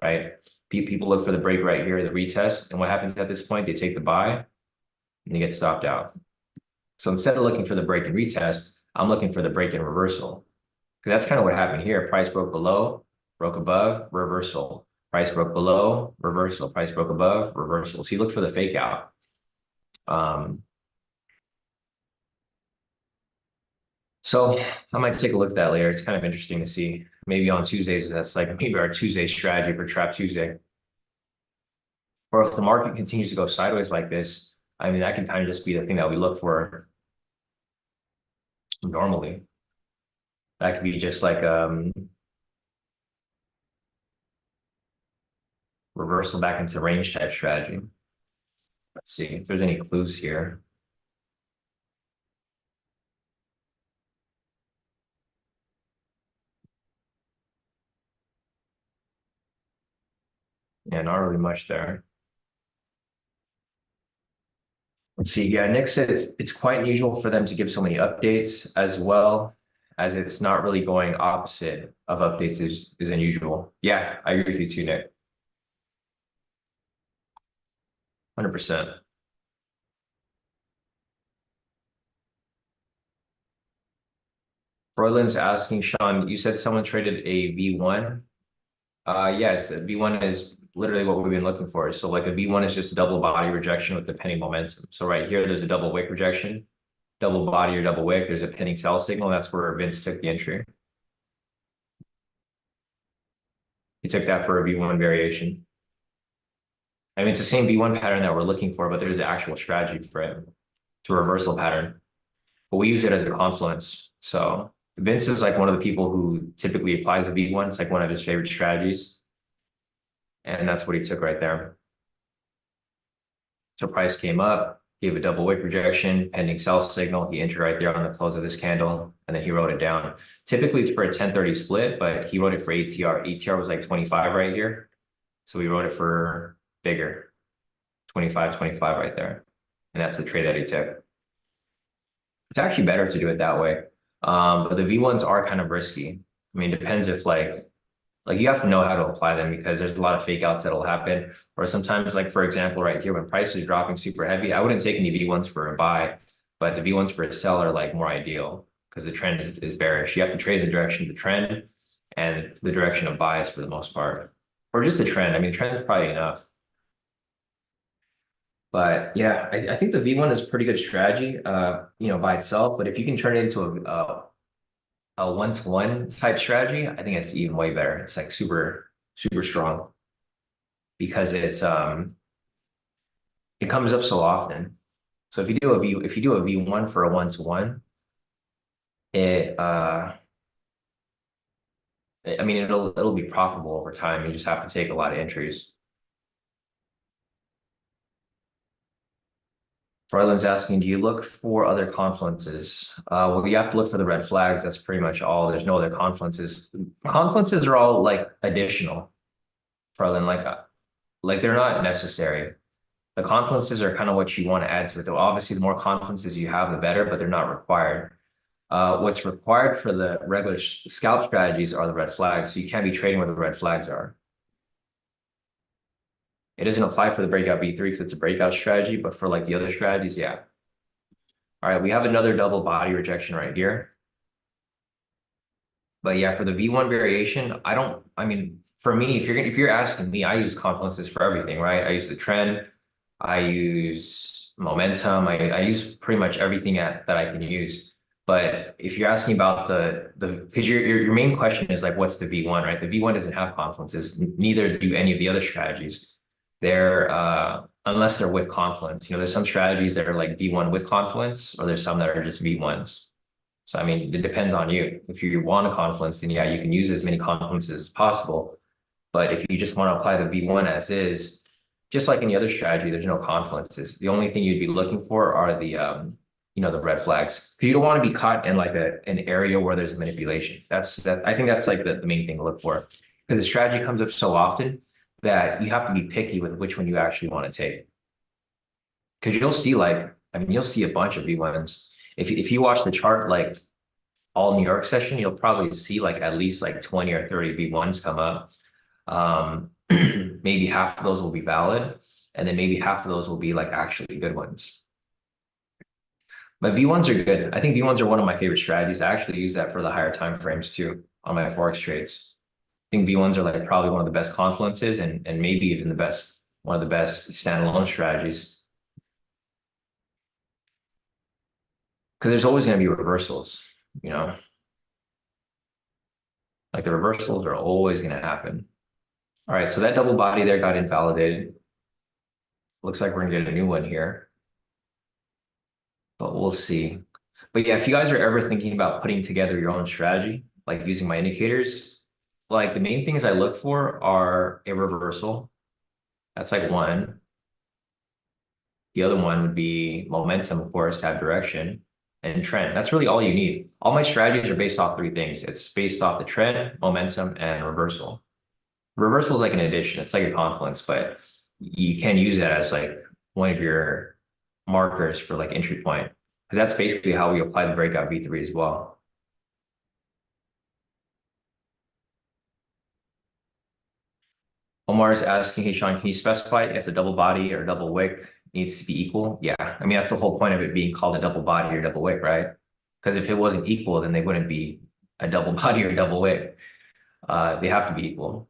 right? People look for the break right here, the retest, and what happens at this point? They take the buy and they get stopped out. So instead of looking for the break and retest, I'm looking for the break and reversal, because that's kind of what happened here. Price broke below, broke above, reversal. Price broke below, reversal. Price broke above, reversal. So you look for the fake out. So I might take a look at that later. It's kind of interesting to see. Maybe on Tuesdays, that's like maybe our Tuesday strategy for Trap Tuesday. Or if the market continues to go sideways like this, I mean, that can kind of just be the thing that we look for normally. That could be just like reversal back into range type strategy. Let's see if there's any clues here. Yeah, not really much there. Let's see. Yeah, Nick says it's quite unusual for them to give so many updates, as well as it's not really going opposite of updates is unusual. Yeah, I agree with you too, Nick. 100%. Royland's asking, Sean, you said someone traded a V1. Yeah, it's a V1 is literally what we've been looking for. So like a V1 is just a double body rejection with the pending momentum. So right here, there's a double wick rejection, double body or double wick. There's a pending sell signal. That's where Vince took the entry. He took that for a V1 variation. I mean, it's the same V1 pattern that we're looking for, but there's the actual strategy for it. It's a reversal pattern. But we use it as a confluence. So Vince is like one of the people who typically applies a V1. It's like one of his favorite strategies. And that's what he took right there. So price came up, gave a double wick rejection, pending sell signal. He entered right there on the close of this candle, and then he wrote it down. Typically it's for a 10-30 split, but he wrote it for ATR. ATR was like 25 right here. So we wrote it for bigger, 25, 25 right there. And that's the trade that he took. It's actually better to do it that way. But the V1s are kind of risky. I mean, it depends if like you have to know how to apply them because there's a lot of fake outs that'll happen. Or sometimes, like for example, right here, when price is dropping super heavy, I wouldn't take any V1s for a buy, but the V1s for a sell are like more ideal because the trend is bearish. You have to trade the direction of the trend and the direction of bias for the most part, or just the trend. I mean, trend is probably enough. But yeah, I think the V1 is a pretty good strategy, by itself. But if you can turn it into a one-to-one type strategy, I think it's even way better. It's like super, super strong because it comes up so often. So if you do a V1 for a one-to-one, I mean it'll be profitable over time. You just have to take a lot of entries. Farland's asking, do you look for other confluences? Well, you have to look for the red flags. That's pretty much all. There's no other confluences. Confluences are all like additional, Farland, like they're not necessary. The confluences are kind of what you want to add to it. Though obviously, the more confluences you have, the better, but they're not required. What's required for the regular scalp strategies are the red flags. So you can't be trading where the red flags are. It doesn't apply for the breakout V3 because it's a breakout strategy, but for like the other strategies, yeah. All right, we have another double body rejection right here. But yeah, for the V1 variation, I mean, for me, if you're asking me, I use confluences for everything, right? I use the trend, I use momentum, I use pretty much everything that I can use. But if you're asking about because your main question is like, what's the V1, right? The V1 doesn't have confluences, neither do any of the other strategies. They're unless they're with confluence. There's some strategies that are like V1 with confluence, or there's some that are just V1s. So I mean, it depends on you. If you want a confluence, then yeah, you can use as many confluences as possible. But if you just want to apply the V1 as is, just like any other strategy, there's no confluences. The only thing you'd be looking for are the red flags. Because you don't want to be caught in like an area where there's manipulation. I think that's like the main thing to look for. Because the strategy comes up so often that you have to be picky with which one you actually want to take. Because you'll see you'll see a bunch of V1s. If you watch the chart like all New York session, you'll probably see like at least like 20 or 30 V1s come up. Maybe half of those will be valid, and then maybe half of those will be like actually good ones. But V1s are good. I think V1s are one of my favorite strategies. I actually use that for the higher time frames too on my forex trades. I think V1s are like probably one of the best confluences and maybe even one of the best standalone strategies. Because there's always going to be reversals, like the reversals are always going to happen. All right, so that double body there got invalidated. Looks like we're going to get a new one here, but we'll see. But yeah, if you guys are ever thinking about putting together your own strategy, like using my indicators, like the main things I look for are a reversal. That's like one. The other one would be momentum, of course, to have direction, and trend. That's really all you need. All my strategies are based off three things. It's based off the trend, momentum, and reversal. Reversal is like an addition. It's like a confluence, but you can use that as like one of your markers for like entry point. Because that's basically how we apply the breakout V3 as well. Omar is asking, hey, Sean, can you specify if the double body or double wick needs to be equal? Yeah, I mean, that's the whole point of it being called a double body or double wick, right? Because if it wasn't equal, then they wouldn't be a double body or double wick. They have to be equal.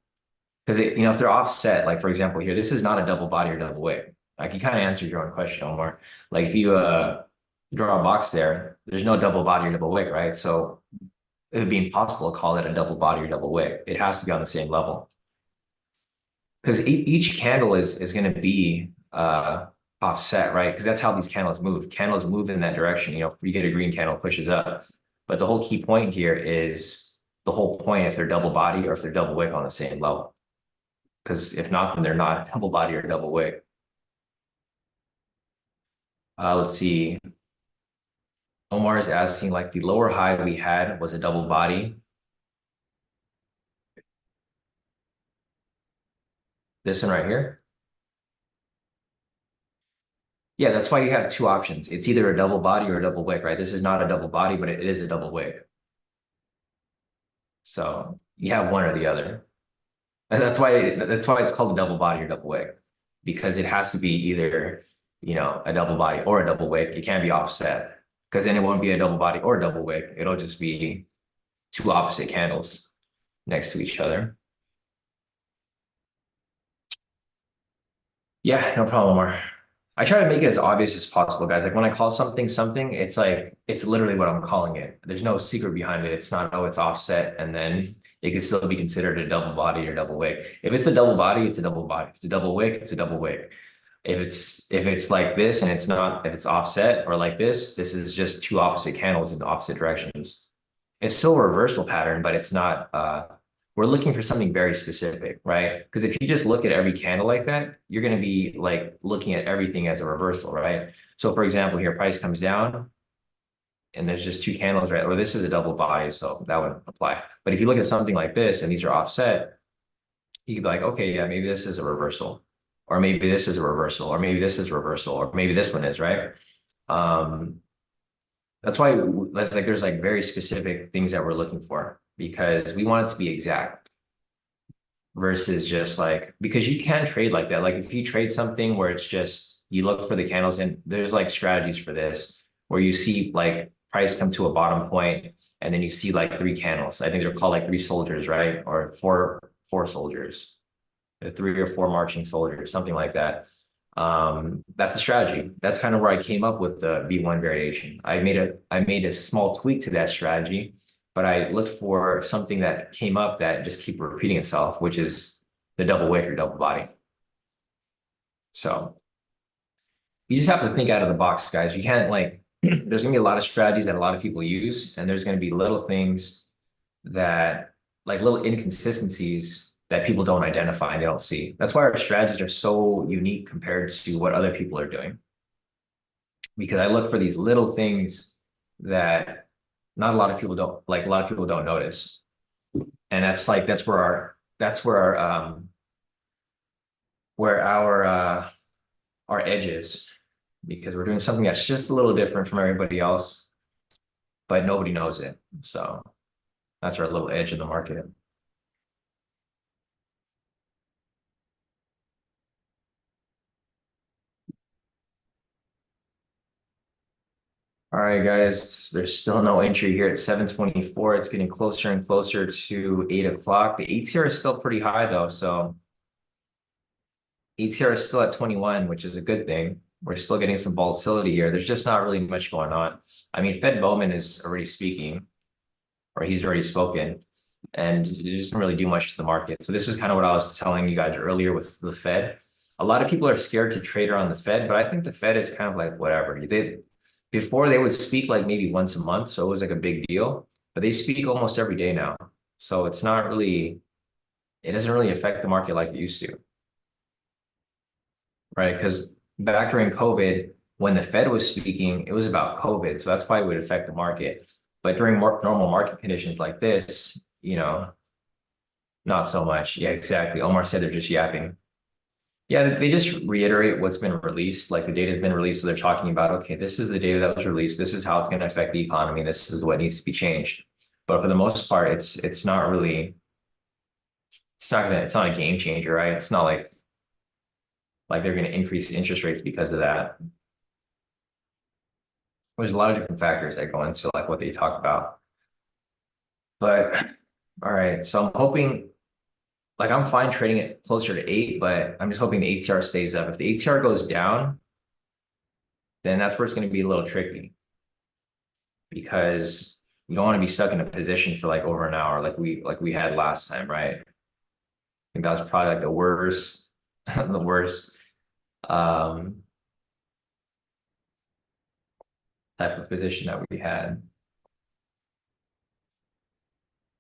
Because if they're offset, like for example here, this is not a double body or double wick. Like you kind of answered your own question, Omar. Like if you draw a box there, there's no double body or double wick, right? So it would be impossible to call it a double body or double wick. It has to be on the same level. Because each candle is going to be offset, right? Because that's how these candles move. Candles move in that direction. You get a green candle, pushes up. But the whole key point here is the whole point if they're double body or if they're double wick on the same level. Because if not, then they're not double body or double wick. Let's see. Omar is asking, like the lower high we had was a double body. This one right here. Yeah, that's why you have two options. It's either a double body or a double wick, right? This is not a double body, but it is a double wick. So you have one or the other. And that's why it's called a double body or double wick, because it has to be either, a double body or a double wick. It can't be offset because then it won't be a double body or a double wick. It'll just be two opposite candles next to each other. Yeah, no problem, Omar. I try to make it as obvious as possible, guys. Like when I call something something, it's like it's literally what I'm calling it. There's no secret behind it. It's not, oh, it's offset, and then it can still be considered a double body or double wick. If it's a double body, it's a double body. If it's a double wick, it's a double wick. If it's like this and it's not, if it's offset or like this is just two opposite candles in opposite directions. It's still a reversal pattern, but it's not we're looking for something very specific, right? Because if you just look at every candle like that, you're going to be like looking at everything as a reversal, right? So for example, here price comes down and there's just two candles, right? Or this is a double body, so that would apply. But if you look at something like this and these are offset, you could be like, okay, yeah, maybe this is a reversal, or maybe this is a reversal, or maybe this is a reversal, or maybe this one is, right? Um, that's why there's like very specific things that we're looking for because we want it to be exact versus just like because you can trade like that. Like if you trade something where it's just you look for the candles and there's like strategies for this where you see like price come to a bottom point and then you see like three candles. I think they're called like three soldiers, right? Or four soldiers, three or four marching soldiers, something like that. That's the strategy. That's kind of where I came up with the V1 variation. I made a small tweak to that strategy, but I looked for something that came up that just keep repeating itself, which is the double wick or double body. So you just have to think out of the box, guys. You can't like, there's gonna be a lot of strategies that a lot of people use, and there's gonna be little things that like little inconsistencies that people don't identify and they don't see. That's why our strategies are so unique compared to what other people are doing. Because I look for these little things that not a lot of people don't like, a lot of people don't notice. And that's where our edge is because we're doing something that's just a little different from everybody else, but nobody knows it. So that's our little edge in the market. All right, guys, there's still no entry here at 7:24. It's getting closer and closer to 8 o'clock. The ATR is still pretty high though, so ATR is still at 21, which is a good thing. We're still getting some volatility here. There's just not really much going on. I mean, Fed Bowman is already speaking, or he's already spoken, and it doesn't really do much to the market. So this is kind of what I was telling you guys earlier with the Fed. A lot of people are scared to trade around the Fed, but I think the Fed is kind of like whatever. Before they would speak like maybe once a month, so it was like a big deal, but they speak almost every day now. So it doesn't really affect the market like it used to, right? Because back during COVID, when the Fed was speaking, it was about COVID. So that's why it would affect the market. But during normal market conditions like this, not so much. Yeah, exactly. Omar said they're just yapping. Yeah, they just reiterate what's been released. Like the data has been released, so they're talking about, okay, this is the data that was released. This is how it's going to affect the economy. This is what needs to be changed. But for the most part, it's not really, it's not a game changer, right? It's not like they're going to increase interest rates because of that. There's a lot of different factors that go into like what they talk about. But all right, so I'm hoping like I'm fine trading it closer to 8, but I'm just hoping the ATR stays up. If the ATR goes down, then that's where it's going to be a little tricky because you don't want to be stuck in a position for like over an hour like we had last time, right? I think that was probably like the worst, the worst um type of position that we had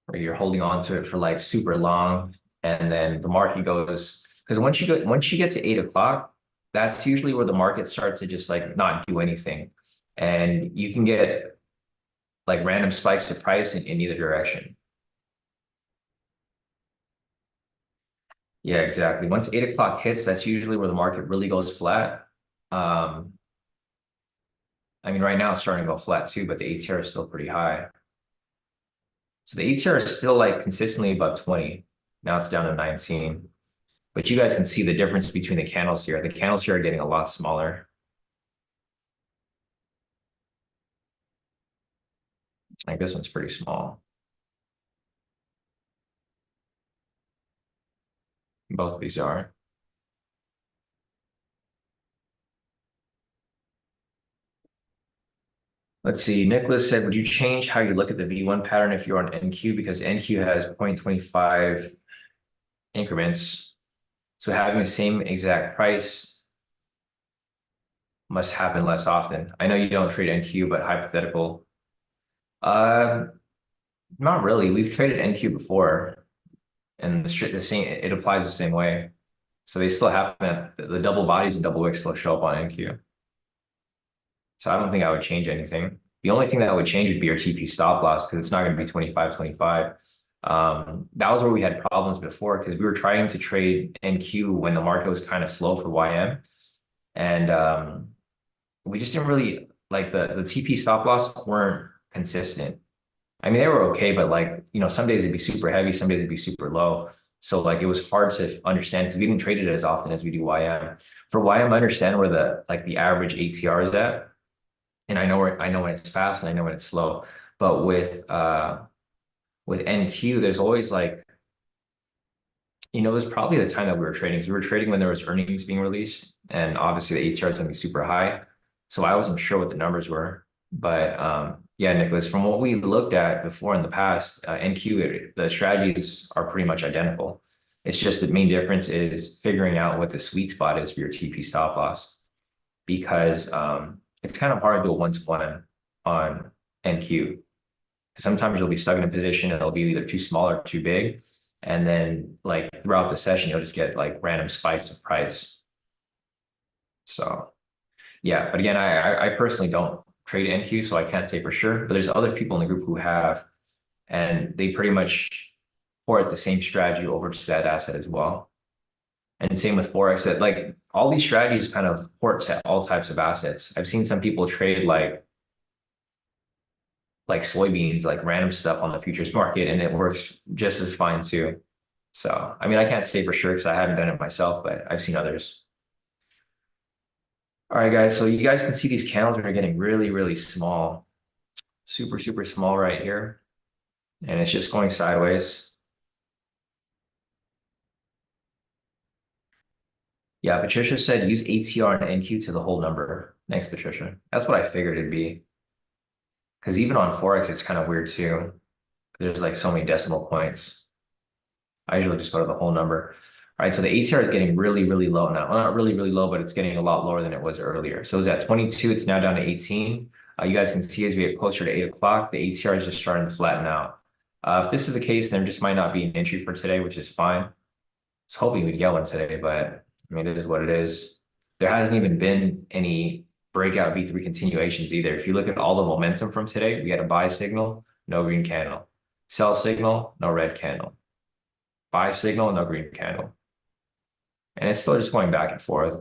where you're holding on to it for like super long and then the market goes because once you get to 8 o'clock, that's usually where the market starts to just like not do anything. And you can get like random spikes of price in either direction. Yeah, exactly. Once 8 o'clock hits, that's usually where the market really goes flat. Um, I mean, right now it's starting to go flat too, but the ATR is still pretty high. So the ATR is still like consistently above 20. Now it's down to 19. But you guys can see the difference between the candles here. The candles here are getting a lot smaller. Like this one's pretty small. Both of these are. Let's see. Nicholas said, would you change how you look at the V1 pattern if you're on NQ? Because NQ has 0.25 increments. So having the same exact price must happen less often. I know you don't trade NQ, but hypothetical. Uh, Not really. We've traded NQ before, and the same it applies the same way. So they still happen. The double bodies and double wicks still show up on NQ. So I don't think I would change anything. The only thing that would change would be your TP stop loss because it's not going to be 25.25. That was where we had problems before because we were trying to trade NQ when the market was kind of slow for YM. And we just didn't really like the TP stop loss weren't consistent. I mean, they were okay, but like, some days it'd be super heavy, some days it'd be super low. So like it was hard to understand because we didn't trade it as often as we do YM. For YM, I understand where the average ATR is at. And I know when it's fast and I know when it's slow. But with NQ, there's always like, it was probably the time that we were trading. So we were trading when there was earnings being released, and obviously the ATR is gonna be super high. So I wasn't sure what the numbers were. But yeah, Nicholas, from what we looked at before in the past, NQ, the strategies are pretty much identical. It's just the main difference is figuring out what the sweet spot is for your TP stop loss because it's kind of hard to do a one-to-one on NQ. Sometimes you'll be stuck in a position and it'll be either too small or too big. And then like throughout the session, you'll just get like random spikes of price. So yeah, but again, I personally don't trade NQ, so I can't say for sure. But there's other people in the group who have, and they pretty much port the same strategy over to that asset as well. And same with forex. That like all these strategies kind of port to all types of assets. I've seen some people trade like soybeans, like random stuff on the futures market, and it works just as fine too. So, I mean, I can't say for sure because I haven't done it myself, but I've seen others. All right, guys. So you guys can see these candles are getting really, really small, super, super small right here. And it's just going sideways. Yeah, Patricia said use ATR and NQ to the whole number. Thanks, Patricia. That's what I figured it'd be. Because even on Forex, it's kind of weird too. There's like so many decimal points. I usually just go to the whole number. All right, so the ATR is getting really, really low now. Well, not really, really low, but it's getting a lot lower than it was earlier. So it was at 22, it's now down to 18. You guys can see as we get closer to 8 o'clock, the ATR is just starting to flatten out. If this is the case, then there just might not be an entry for today, which is fine. I was hoping we'd get one today, but I mean, it is what it is. There hasn't even been any breakout V3 continuations either. If you look at all the momentum from today, we had a buy signal, no green candle. Sell signal, no red candle. Buy signal, no green candle. And it's still just going back and forth.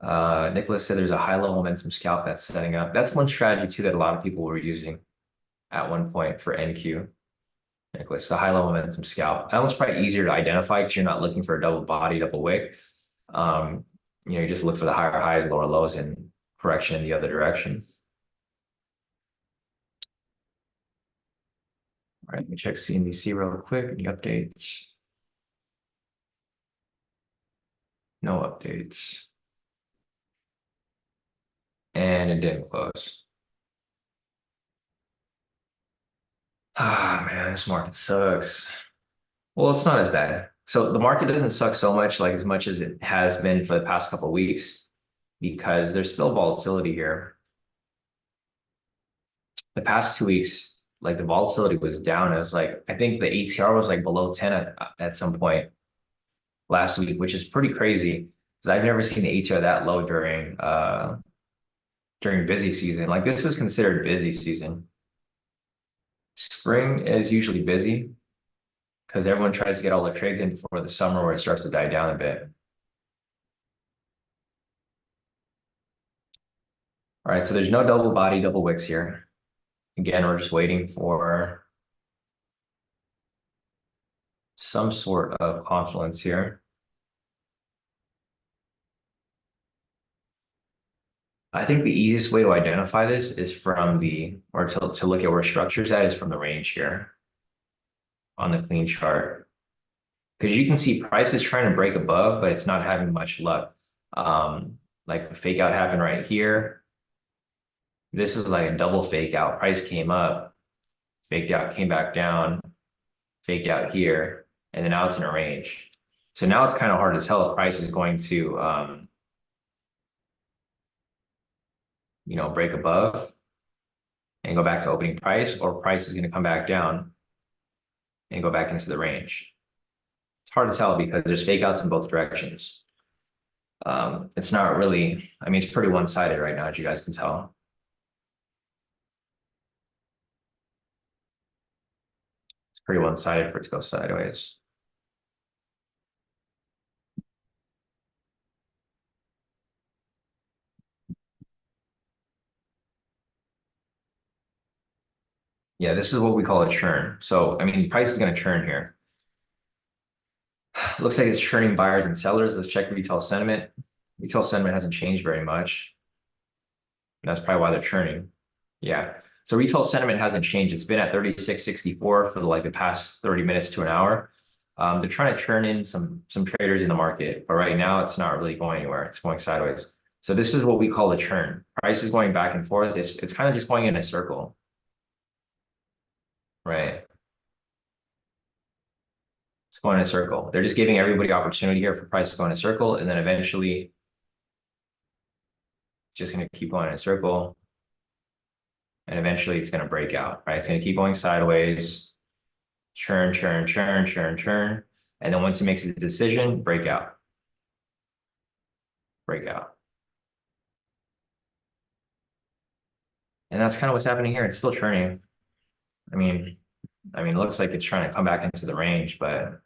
Nicholas said there's a high level momentum scalp that's setting up. That's one strategy too that a lot of people were using at one point for NQ. Nicholas, the high level momentum scalp. That one's probably easier to identify because you're not looking for a double body, double wick. You just look for the higher highs, lower lows, and correction in the other direction. All right, let me check CNBC real quick. Any updates? No updates. And it didn't close. Ah, man, this market sucks. Well, it's not as bad. So the market doesn't suck so much, like as much as it has been for the past couple of weeks, because there's still volatility here. The past 2 weeks, like the volatility was down. It was like, I think the ATR was like below 10 at some point last week, which is pretty crazy because I've never seen the ATR that low during busy season. Like this is considered busy season. Spring is usually busy because everyone tries to get all their trades in before the summer where it starts to die down a bit. All right, so there's no double body, double wicks here. Again, we're just waiting for some sort of confluence here. I think the easiest way to identify this is from or to look at where structure's at is from the range here on the clean chart. Because you can see price is trying to break above, but it's not having much luck. Like the fake out happened right here. This is like a double fake out. Price came up, faked out, came back down, faked out here, and then now it's in a range. So now it's kind of hard to tell if price is going to, break above and go back to opening price, or price is going to come back down and go back into the range. It's hard to tell because there's fake outs in both directions. It's not really, I mean, it's pretty one-sided right now, as you guys can tell. It's pretty one-sided for it to go sideways. Yeah, this is what we call a churn. So, I mean, price is going to churn here. Looks like it's churning buyers and sellers. Let's check retail sentiment. Retail sentiment hasn't changed very much. That's probably why they're churning. Yeah. So retail sentiment hasn't changed. It's been at 36.64 for like the past 30 minutes to an hour. They're trying to churn in some traders in the market, but right now it's not really going anywhere. It's going sideways. So this is what we call a churn. Price is going back and forth. It's kind of just going in a circle, right? It's going in a circle. They're just giving everybody opportunity here for price to go in a circle, and then eventually just going to keep going in a circle. And eventually it's going to break out, right? It's going to keep going sideways, churn, churn, churn, churn, churn. And then once it makes a decision, break out. Break out. And that's kind of what's happening here. It's still churning. I mean, it looks like it's trying to come back into the range, but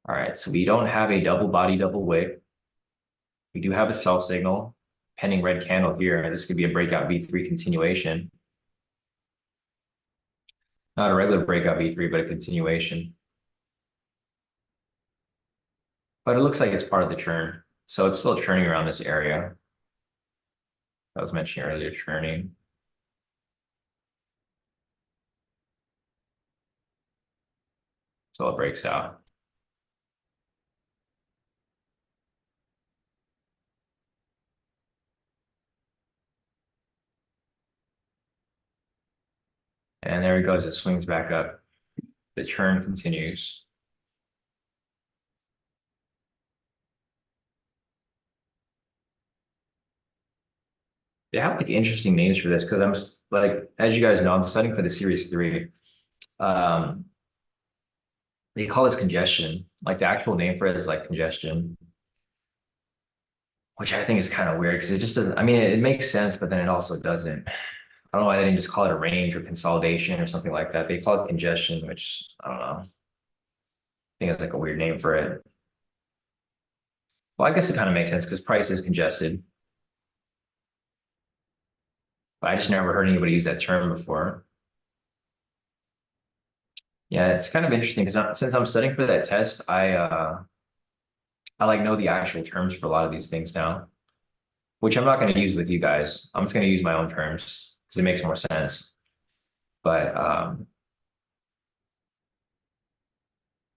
all right, so we don't have a double body, double wick. We do have a sell signal, pending red candle here. This could be a breakout V3 continuation. Not a regular breakout V3, but a continuation. But it looks like it's part of the churn. So it's still churning around this area. I was mentioning earlier, churning. So it breaks out. And there it goes, it swings back up. The churn continues. They have like interesting names for this because I'm like, as you guys know, I'm studying for the series 3. They call this congestion. Like the actual name for it is like congestion, which I think is kind of weird because it just doesn't, I mean, it makes sense, but then it also doesn't. I don't know why they didn't just call it a range or consolidation or something like that. They call it congestion, which I don't know. I think it's like a weird name for it. Well, I guess it kind of makes sense because price is congested. But I just never heard anybody use that term before. Yeah, it's kind of interesting because since I'm studying for that test, I like know the actual terms for a lot of these things now, which I'm not going to use with you guys. I'm just going to use my own terms because it makes more sense. But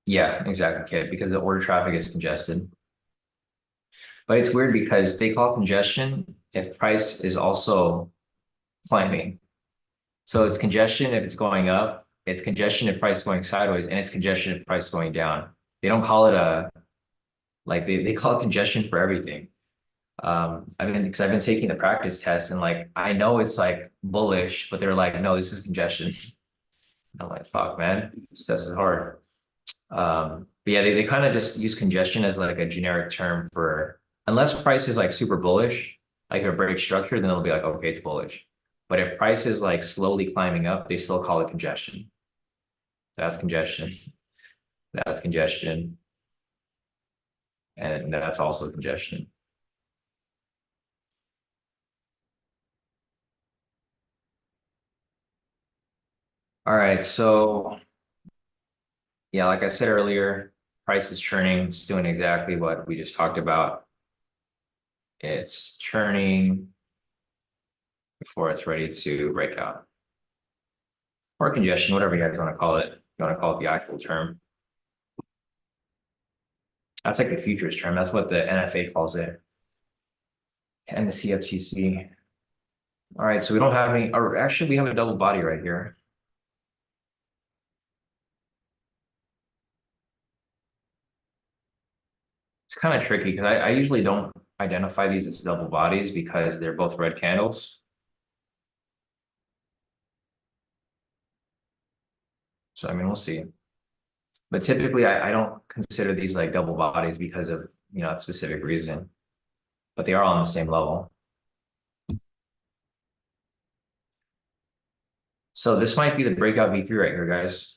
yeah, exactly, Kid, because the order traffic is congested. But it's weird because they call congestion if price is also climbing. So it's congestion if it's going up, it's congestion if price is going sideways, and it's congestion if price is going down. They don't call it a like they call it congestion for everything. Because I've been taking the practice test and like I know it's like bullish, but they're like, no, this is congestion. I'm like, fuck, man, this test is hard. But yeah, they kind of just use congestion as like a generic term for unless price is like super bullish, like a break structure, then they'll be like, okay, it's bullish. But if price is like slowly climbing up, they still call it congestion. That's congestion. That's congestion. And that's also congestion. All right. So yeah, like I said earlier, price is churning. It's doing exactly what we just talked about. It's churning before it's ready to break out. Or congestion, whatever you guys want to call it. You want to call it the actual term. That's like the futures term. That's what the NFA calls it. And the CFTC. All right, so we don't have any, or actually we have a double body right here. It's kind of tricky because I usually don't identify these as double bodies because they're both red candles. So I mean, we'll see. But typically I don't consider these like double bodies because of, a specific reason, but they are all on the same level. So this might be the breakout V3 right here, guys.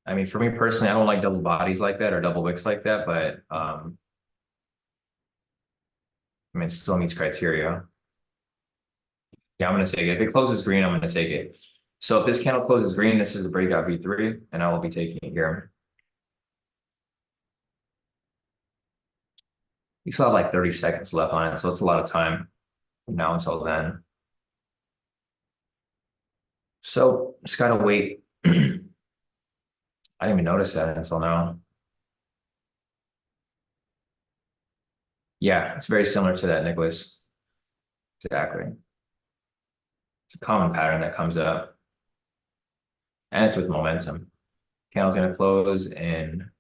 I mean, for me personally, I don't like double bodies like that or double wicks like that, but I mean, it still meets criteria. Yeah, I'm gonna take it. If it closes green, I'm gonna take it. So if this candle closes green, this is a breakout V3, and I will be taking it here. We still have like 30 seconds left on it, so it's a lot of time from now until then. So just gotta wait. I didn't even notice that until now. Yeah, it's very similar to that, Nicholas. Exactly. It's a common pattern that comes up, and it's with momentum. Candle's gonna close in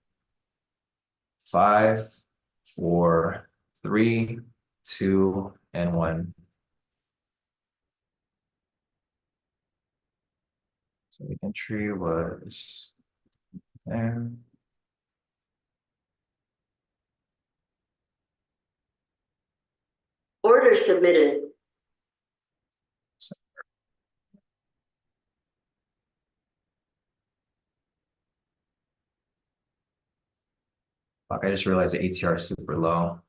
5, 4, 3, 2, and 1. So the entry was there. Order submitted. Fuck, I just realized the ATR is super low.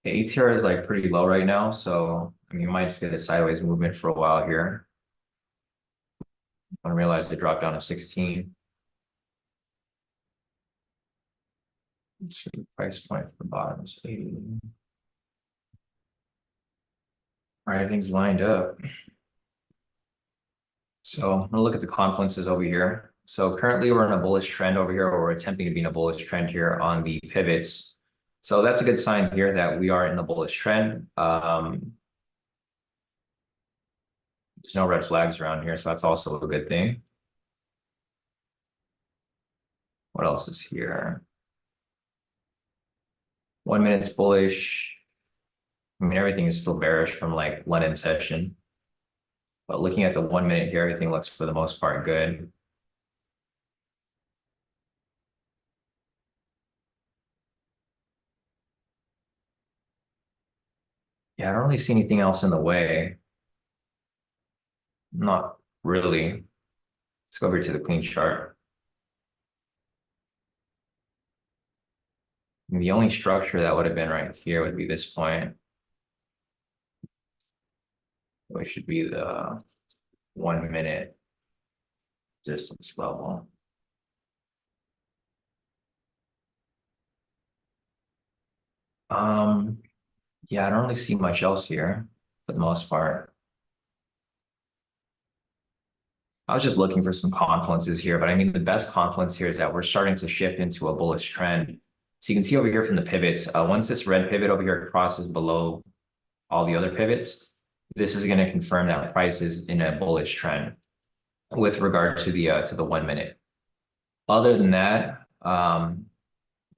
The ATR is like pretty low right now, so I mean, you might just get a sideways movement for a while here. I realized it dropped down to 16. Let's see, price point for bottom is 80. All right, everything's lined up. So I'm gonna look at the confluences over here. So currently we're in a bullish trend over here, or we're attempting to be in a bullish trend here on the pivots. So that's a good sign here that we are in the bullish trend. There's no red flags around here, so that's also a good thing. What else is here? 1 minute's bullish. I mean, everything is still bearish from like London session. But looking at the 1 minute here, everything looks for the most part good. Yeah, I don't really see anything else in the way. Not really. Let's go over to the clean chart. I mean, the only structure that would have been right here would be this point, which should be the 1 minute distance level. Yeah, I don't really see much else here for the most part. I was just looking for some confluences here, but I mean, the best confluence here is that we're starting to shift into a bullish trend. So you can see over here from the pivots, once this red pivot over here crosses below all the other pivots, this is going to confirm that price is in a bullish trend with regard to the 1 minute. Other than that,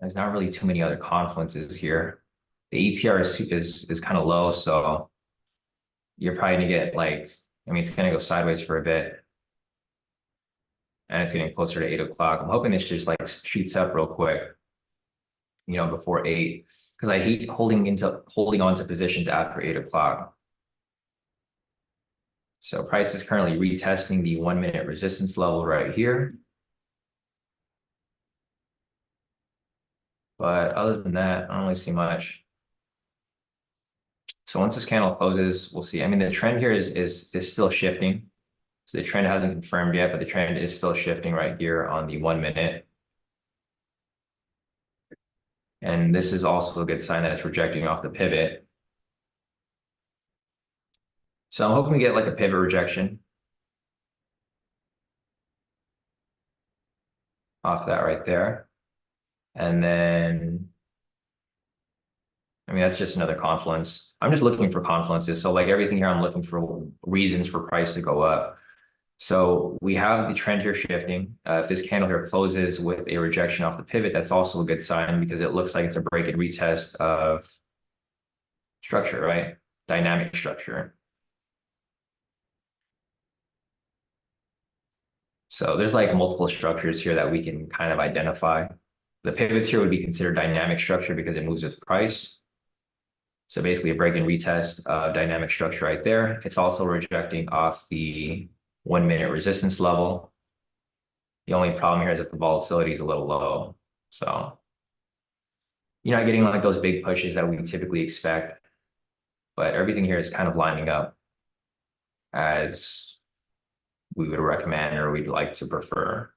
there's not really too many other confluences here. The ATR is kind of low, so you're probably gonna get like, I mean, it's gonna go sideways for a bit, and it's getting closer to 8 o'clock. I'm hoping this just like shoots up real quick, before 8, because I hate holding on to positions after 8 o'clock. So price is currently retesting the 1 minute resistance level right here. But other than that, I don't really see much. So once this candle closes, we'll see. I mean, the trend here is still shifting. So the trend hasn't confirmed yet, but the trend is still shifting right here on the 1 minute. And this is also a good sign that it's rejecting off the pivot. So I'm hoping to get like a pivot rejection off that right there. And then, I mean, that's just another confluence. I'm just looking for confluences. So like everything here, I'm looking for reasons for price to go up. So we have the trend here shifting. If this candle here closes with a rejection off the pivot, that's also a good sign because it looks like it's a break and retest of structure, right? Dynamic structure. So there's like multiple structures here that we can kind of identify. The pivots here would be considered dynamic structure because it moves with price. So basically a break and retest of dynamic structure right there. It's also rejecting off the 1 minute resistance level. The only problem here is that the volatility is a little low. So you're not getting like those big pushes that we typically expect, but everything here is kind of lining up as we would recommend or we'd like to prefer.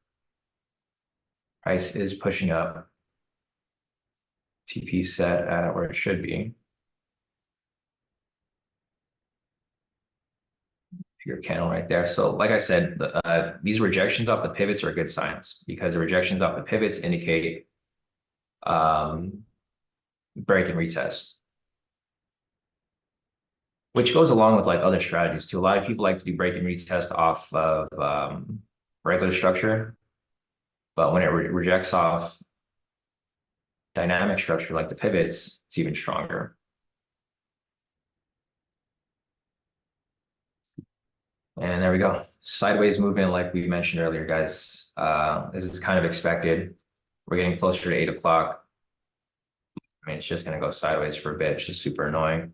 Price is pushing up. TP set at where it should be. Your candle right there. So like I said, these rejections off the pivots are good signs because the rejections off the pivots indicate break and retest, which goes along with like other strategies too. A lot of people like to do break and retest off of regular structure, but when it rejects off dynamic structure like the pivots, it's even stronger. And there we go. Sideways movement, like we mentioned earlier, guys. This is kind of expected. We're getting closer to 8 o'clock. I mean, it's just going to go sideways for a bit. It's just super annoying.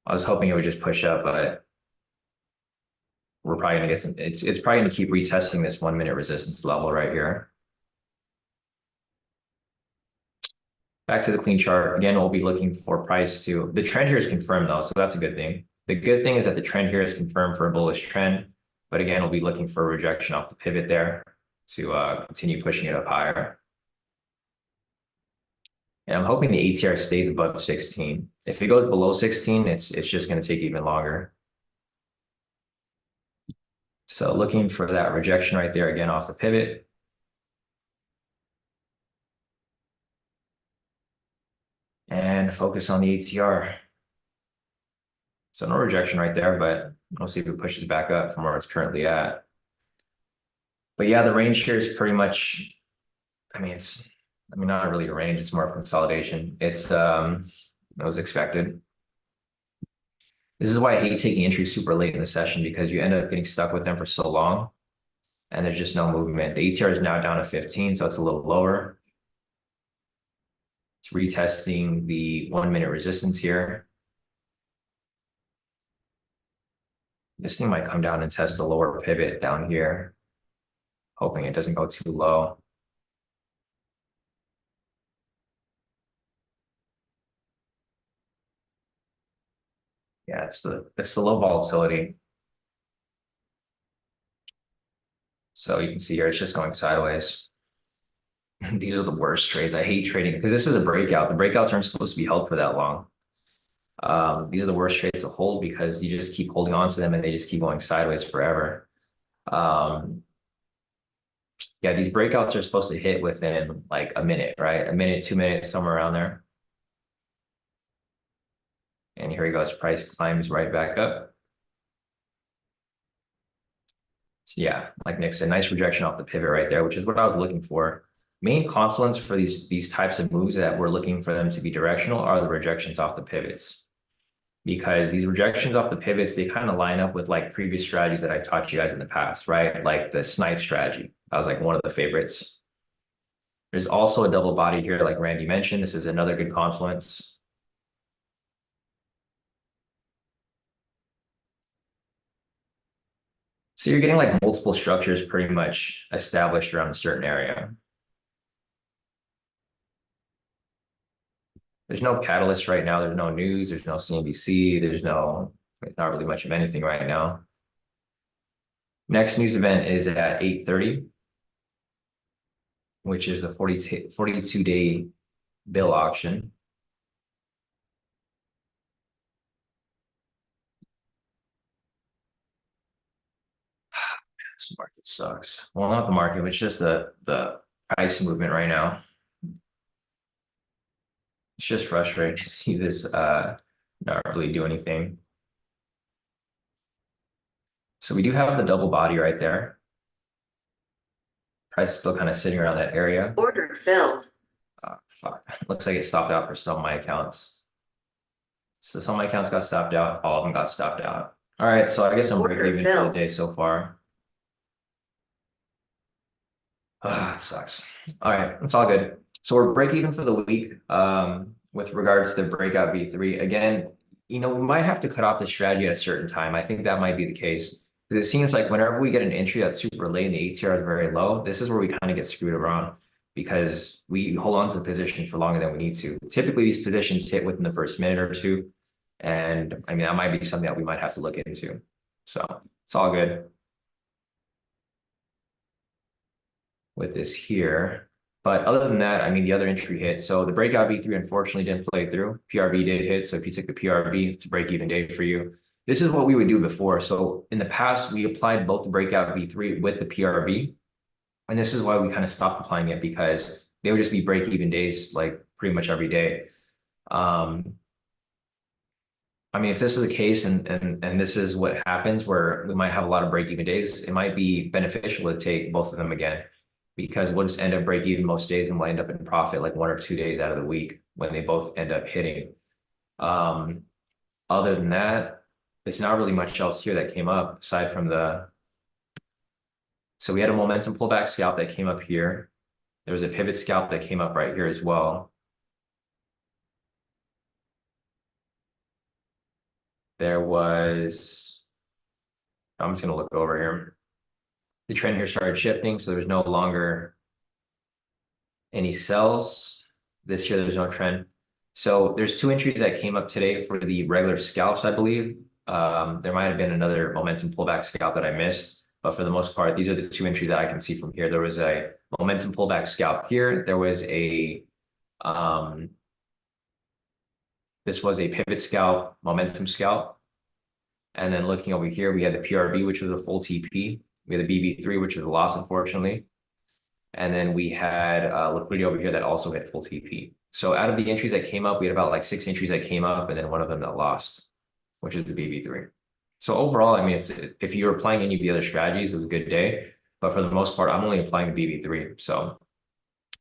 I was hoping it would just push up, but we're probably going to get some. It's probably going to keep retesting this 1 minute resistance level right here. Back to the clean chart. Again, we'll be looking for price to. The trend here is confirmed though, so that's a good thing. The good thing is that the trend here is confirmed for a bullish trend, but again, we'll be looking for a rejection off the pivot there to continue pushing it up higher. And I'm hoping the ATR stays above 16. If it goes below 16, it's just going to take even longer. So looking for that rejection right there again off the pivot. And focus on the ATR. So no rejection right there, but we'll see if it pushes back up from where it's currently at. But yeah, the range here is pretty much, I mean, not really a range, it's more of consolidation. It was expected. This is why I hate taking entries super late in the session because you end up getting stuck with them for so long and there's just no movement. The ATR is now down to 15, so it's a little lower. It's retesting the 1 minute resistance here. This thing might come down and test the lower pivot down here, hoping it doesn't go too low. Yeah, it's the low volatility. So you can see here, it's just going sideways. These are the worst trades. I hate trading because this is a breakout. The breakouts aren't supposed to be held for that long. These are the worst trades to hold because you just keep holding on to them and they just keep going sideways forever. Yeah, these breakouts are supposed to hit within like a minute, right? A minute, 2 minutes, somewhere around there. And here he goes, price climbs right back up. So yeah, like Nick said, nice rejection off the pivot right there, which is what I was looking for. Main confluence for these types of moves that we're looking for them to be directional are the rejections off the pivots. Because these rejections off the pivots, they kind of line up with like previous strategies that I taught you guys in the past, right? Like the snipe strategy. That was like one of the favorites. There's also a double body here, like Randy mentioned. This is another good confluence. So you're getting like multiple structures pretty much established around a certain area. There's no catalyst right now. There's no news. There's no CNBC. There's not really much of anything right now. Next news event is at 8:30, which is a 42-day bill auction. This market sucks. Well, not the market, but it's just the price movement right now. It's just frustrating to see this not really do anything. So we do have the double body right there. Price is still kind of sitting around that area. Order filled. Fuck. Looks like it stopped out for some of my accounts. So some of my accounts got stopped out. All of them got stopped out. All right, so I guess I'm break even for the day so far. Ah, it sucks. All right, it's all good. So we're break even for the week. With regards to the breakout V3, again, we might have to cut off the strategy at a certain time. I think that might be the case. Because it seems like whenever we get an entry that's super late and the ATR is very low, this is where we kind of get screwed around because we hold on to the position for longer than we need to. Typically, these positions hit within the first minute or two. And I mean, that might be something that we might have to look into. So it's all good with this here. But other than that, I mean, the other entry hit. So the breakout V3 unfortunately didn't play through. PRV did hit. So if you took the PRV, it's a break even day for you. This is what we would do before. So in the past, we applied both the breakout V3 with the PRV. And this is why we kind of stopped applying it because they would just be break even days like pretty much every day. I mean, if this is the case and this is what happens where we might have a lot of break even days, it might be beneficial to take both of them again because we'll just end up break even most days and we'll end up in profit like 1 or 2 days out of the week when they both end up hitting. Other than that, there's not really much else here that came up aside from so we had a momentum pullback scalp that came up here. There was a pivot scalp that came up right here as well. There was, I'm just going to look over here. The trend here started shifting, so there's no longer any sells. This here, there's no trend. So there's 2 entries that came up today for the regular scalps, I believe. There might have been another momentum pullback scalp that I missed, but for the most part, these are the 2 entries that I can see from here. There was a momentum pullback scalp here. There was this was a pivot scalp, momentum scalp. And then looking over here, we had the PRV, which was a full TP. We had the BB3, which was a loss, unfortunately. And then we had liquidity over here that also hit full TP. So out of the entries that came up, we had about like 6 entries that came up and then one of them that lost, which is the BB3. So overall, I mean, if you're applying any of the other strategies, it was a good day. But for the most part, I'm only applying the BB3. So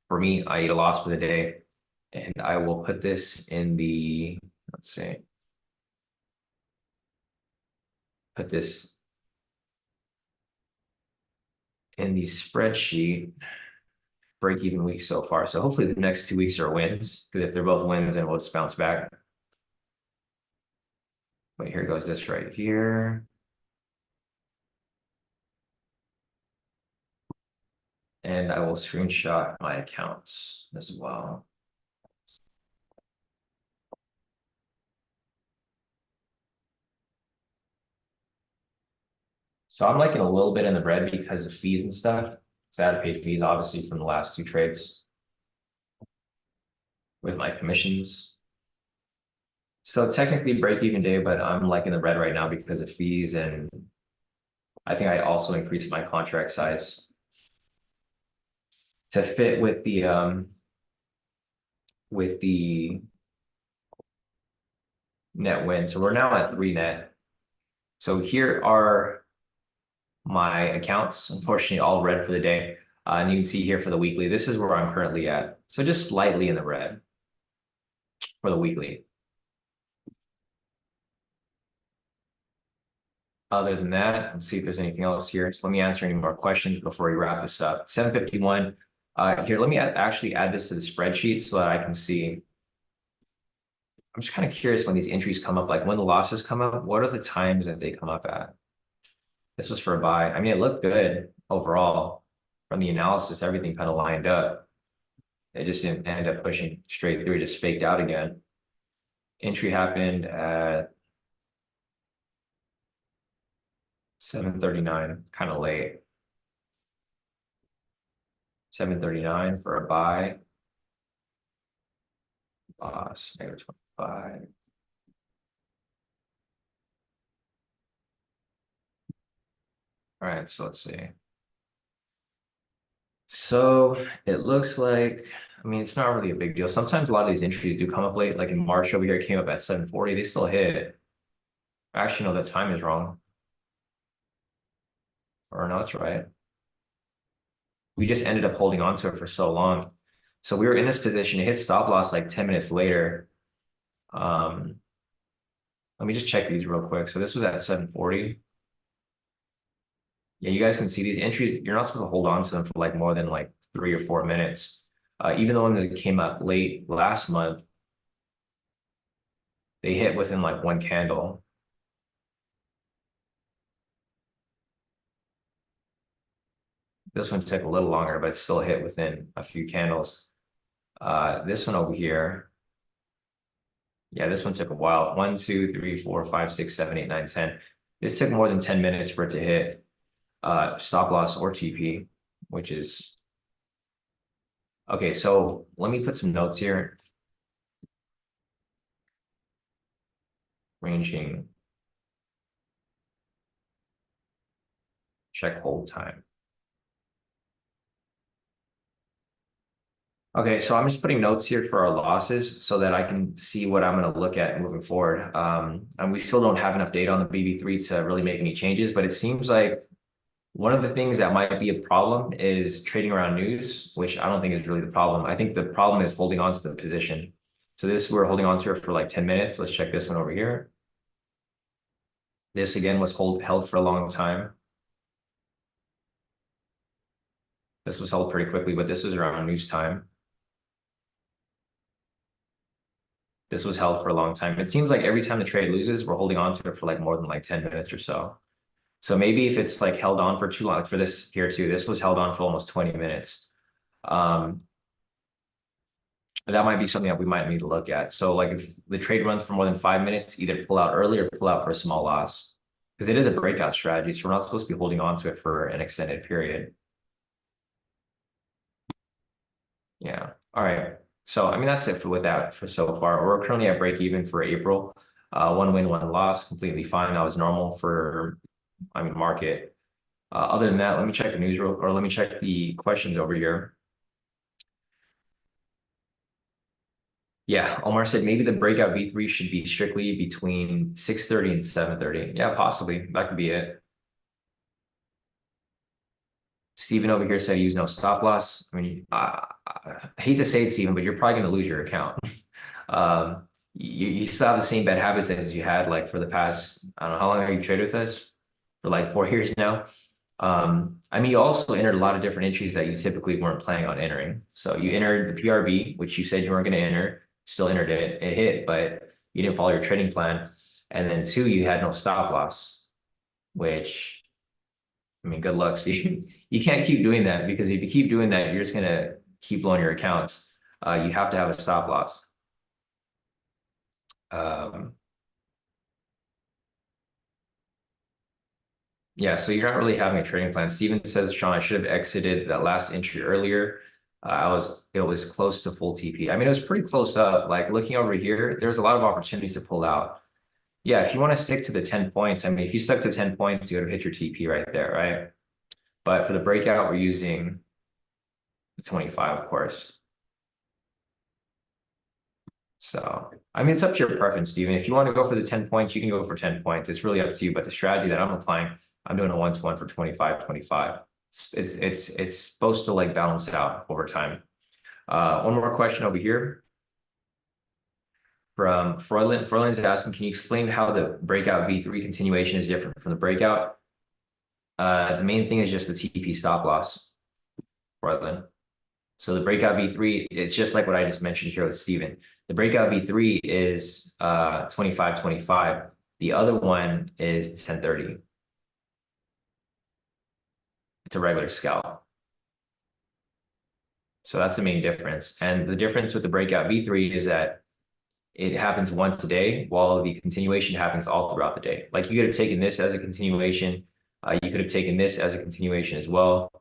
for me, I eat a loss for the day. And I will put this in the, let's see. Put this in the spreadsheet, break even week so far. So hopefully the next 2 weeks are wins, because if they're both wins, then we'll just bounce back. But here goes this right here. And I will screenshot my accounts as well. So I'm liking a little bit in the red because of fees and stuff. So I had to pay fees, obviously, from the last 2 trades with my commissions. So technically break even day, but I'm like in the red right now because of fees, and I think I also increased my contract size to fit with the net win. So we're now at 3 net. So here are my accounts, unfortunately all red for the day. And you can see here for the weekly, this is where I'm currently at. So just slightly in the red for the weekly. Other than that, let's see if there's anything else here. So let me answer any more questions before we wrap this up. 7:51. Here, let me actually add this to the spreadsheet so that I can see. I'm just kind of curious when these entries come up, like when the losses come up, what are the times that they come up at? This was for a buy. I mean, it looked good overall from the analysis. Everything kind of lined up. It just didn't end up pushing straight through. It just faked out again. Entry happened at 7:39, kind of late. 7:39 for a buy. Loss, -25. All right, so let's see. So it looks like, I mean, it's not really a big deal. Sometimes a lot of these entries do come up late. Like in March over here, it came up at 7:40. They still hit. Actually, no, that time is wrong. Or no, it's right. We just ended up holding on to it for so long. So we were in this position. It hit stop loss like 10 minutes later. Um, Let me just check these real quick. So this was at 7:40. Yeah, you guys can see these entries. You're not supposed to hold on to them for like more than like 3 or 4 minutes. Even the ones that came up late last month, they hit within like one candle. This one took a little longer, but still hit within a few candles. This one over here, yeah, this one took a while. 1, 2, 3, 4, 5, 6, 7, 8, 9, 10. This took more than 10 minutes for it to hit stop loss or TP, which is okay. So let me put some notes here. Ranging, check hold time. Okay, so I'm just putting notes here for our losses so that I can see what I'm going to look at moving forward. And we still don't have enough data on the BB3 to really make any changes, but it seems like one of the things that might be a problem is trading around news, which I don't think is really the problem. I think the problem is holding on to the position. So this, we're holding on to it for like 10 minutes. Let's check this one over here. This again was held for a long time. This was held pretty quickly, but this was around news time. This was held for a long time. It seems like every time the trade loses, we're holding on to it for like more than like 10 minutes or so. So maybe if it's like held on for too long, like for this here too, this was held on for almost 20 minutes. That might be something that we might need to look at. So like if the trade runs for more than 5 minutes, either pull out early or pull out for a small loss. Because it is a breakout strategy, so we're not supposed to be holding on to it for an extended period. Yeah. All right. So I mean that's it for with that for so far. We're currently at break even for April. One win, one loss, completely fine. That was normal for, I mean, market. Other than that, let me check the news or let me check the questions over here. Yeah, Omar said maybe the breakout V3 should be strictly between 6:30 and 7:30. Yeah, possibly. That could be it. Steven over here said use no stop loss. I mean, I hate to say it, Steven, but you're probably going to lose your account. You still have the same bad habits as you had like for the past, I don't know, how long have you traded with us? For like 4 years now. I mean, you also entered a lot of different entries that you typically weren't planning on entering. So you entered the PRB, which you said you weren't going to enter, still entered it, it hit, but you didn't follow your trading plan. And then two, you had no stop loss, which, I mean, good luck, Steve. You can't keep doing that because if you keep doing that, you're just going to keep blowing your accounts. You have to have a stop loss. Um, yeah, so you're not really having a trading plan. Steven says, Sean, I should have exited that last entry earlier. it was close to full TP. I mean, it was pretty close up. Like looking over here, there's a lot of opportunities to pull out. Yeah, if you want to stick to the 10 points, I mean, if you stuck to 10 points, you would have hit your TP right there, right? But for the breakout, we're using the 25, of course. So, I mean, it's up to your preference, Steven. If you want to go for the 10 points, you can go for 10 points. It's really up to you. But the strategy that I'm applying, I'm doing a 1-to-1 for 25, 25. It's supposed to like balance it out over time. One more question over here from Froyland. Froyland's asking, can you explain how the breakout V3 continuation is different from the breakout? The main thing is just the TP stop loss, Froyland. So the breakout V3, it's just like what I just mentioned here with Steven. The breakout V3 is 25, 25. The other one is 1030. It's a regular scalp. So that's the main difference. And the difference with the breakout V3 is that it happens once a day, while the continuation happens all throughout the day. Like you could have taken this as a continuation. You could have taken this as a continuation as well.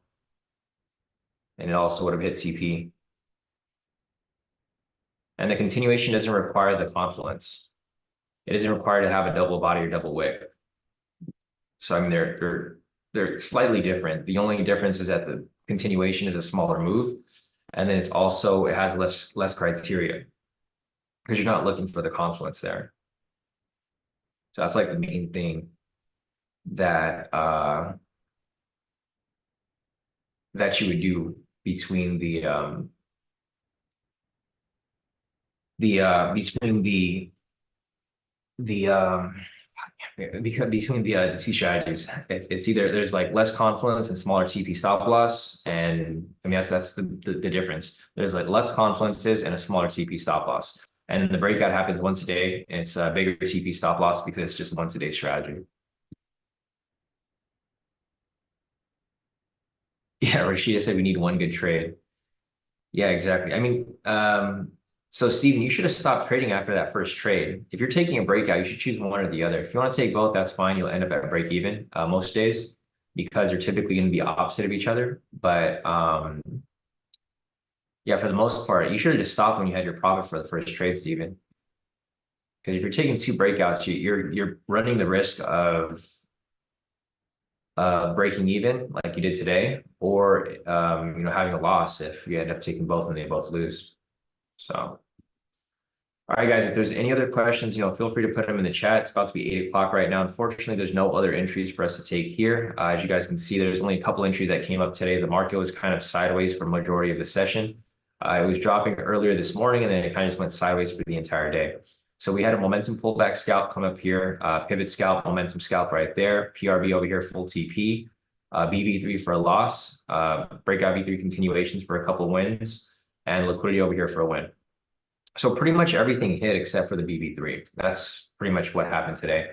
And it also would have hit TP. And the continuation doesn't require the confluence. It isn't required to have a double body or double wick. So I mean, they're slightly different. The only difference is that the continuation is a smaller move, and then it has less criteria because you're not looking for the confluence there. So that's like the main thing that that you would do between between the C strategies. It's either there's like less confluence and smaller TP stop loss, and I mean that's the difference. There's like less confluences and a smaller TP stop loss, and the breakout happens once a day, and it's a bigger TP stop loss because it's just once a day strategy. Yeah, Rashida said we need one good trade. Yeah, exactly. I mean, so Steven, you should have stopped trading after that first trade. If you're taking a breakout, you should choose one or the other. If you want to take both, that's fine. You'll end up at break even most days because they're typically going to be opposite of each other. But yeah, for the most part, you should have just stopped when you had your profit for the first trade, Steven. Because if you're taking two breakouts, you're running the risk of breaking even like you did today, or having a loss if you end up taking both and they both lose. So, all right, guys, if there's any other questions, feel free to put them in the chat. It's about to be 8 o'clock right now. Unfortunately, there's no other entries for us to take here. As you guys can see, there's only a couple entries that came up today. The market was kind of sideways for the majority of the session. It was dropping earlier this morning, and then it kind of just went sideways for the entire day. So we had a momentum pullback scalp come up here, pivot scalp, momentum scalp right there, PRV over here, full TP, BV3 for a loss, breakout V3 continuations for a couple wins, and liquidity over here for a win. So pretty much everything hit except for the BV3. That's pretty much what happened today,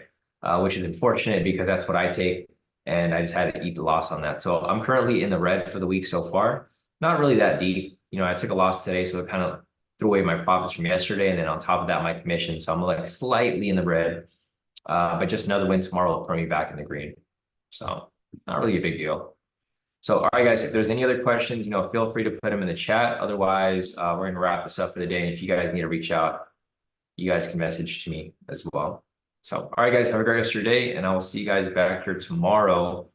which is unfortunate because that's what I take, and I just had to eat the loss on that. So I'm currently in the red for the week so far. Not really that deep. I took a loss today, so it kind of threw away my profits from yesterday, and then on top of that, my commission. So I'm like slightly in the red, but just another win tomorrow will put me back in the green. So not really a big deal. So, all right, guys, if there's any other questions, feel free to put them in the chat. Otherwise, we're going to wrap this up for the day. And if you guys need to reach out, you guys can message to me as well. So, all right, guys, have a great rest of your day, and I will see you guys back here tomorrow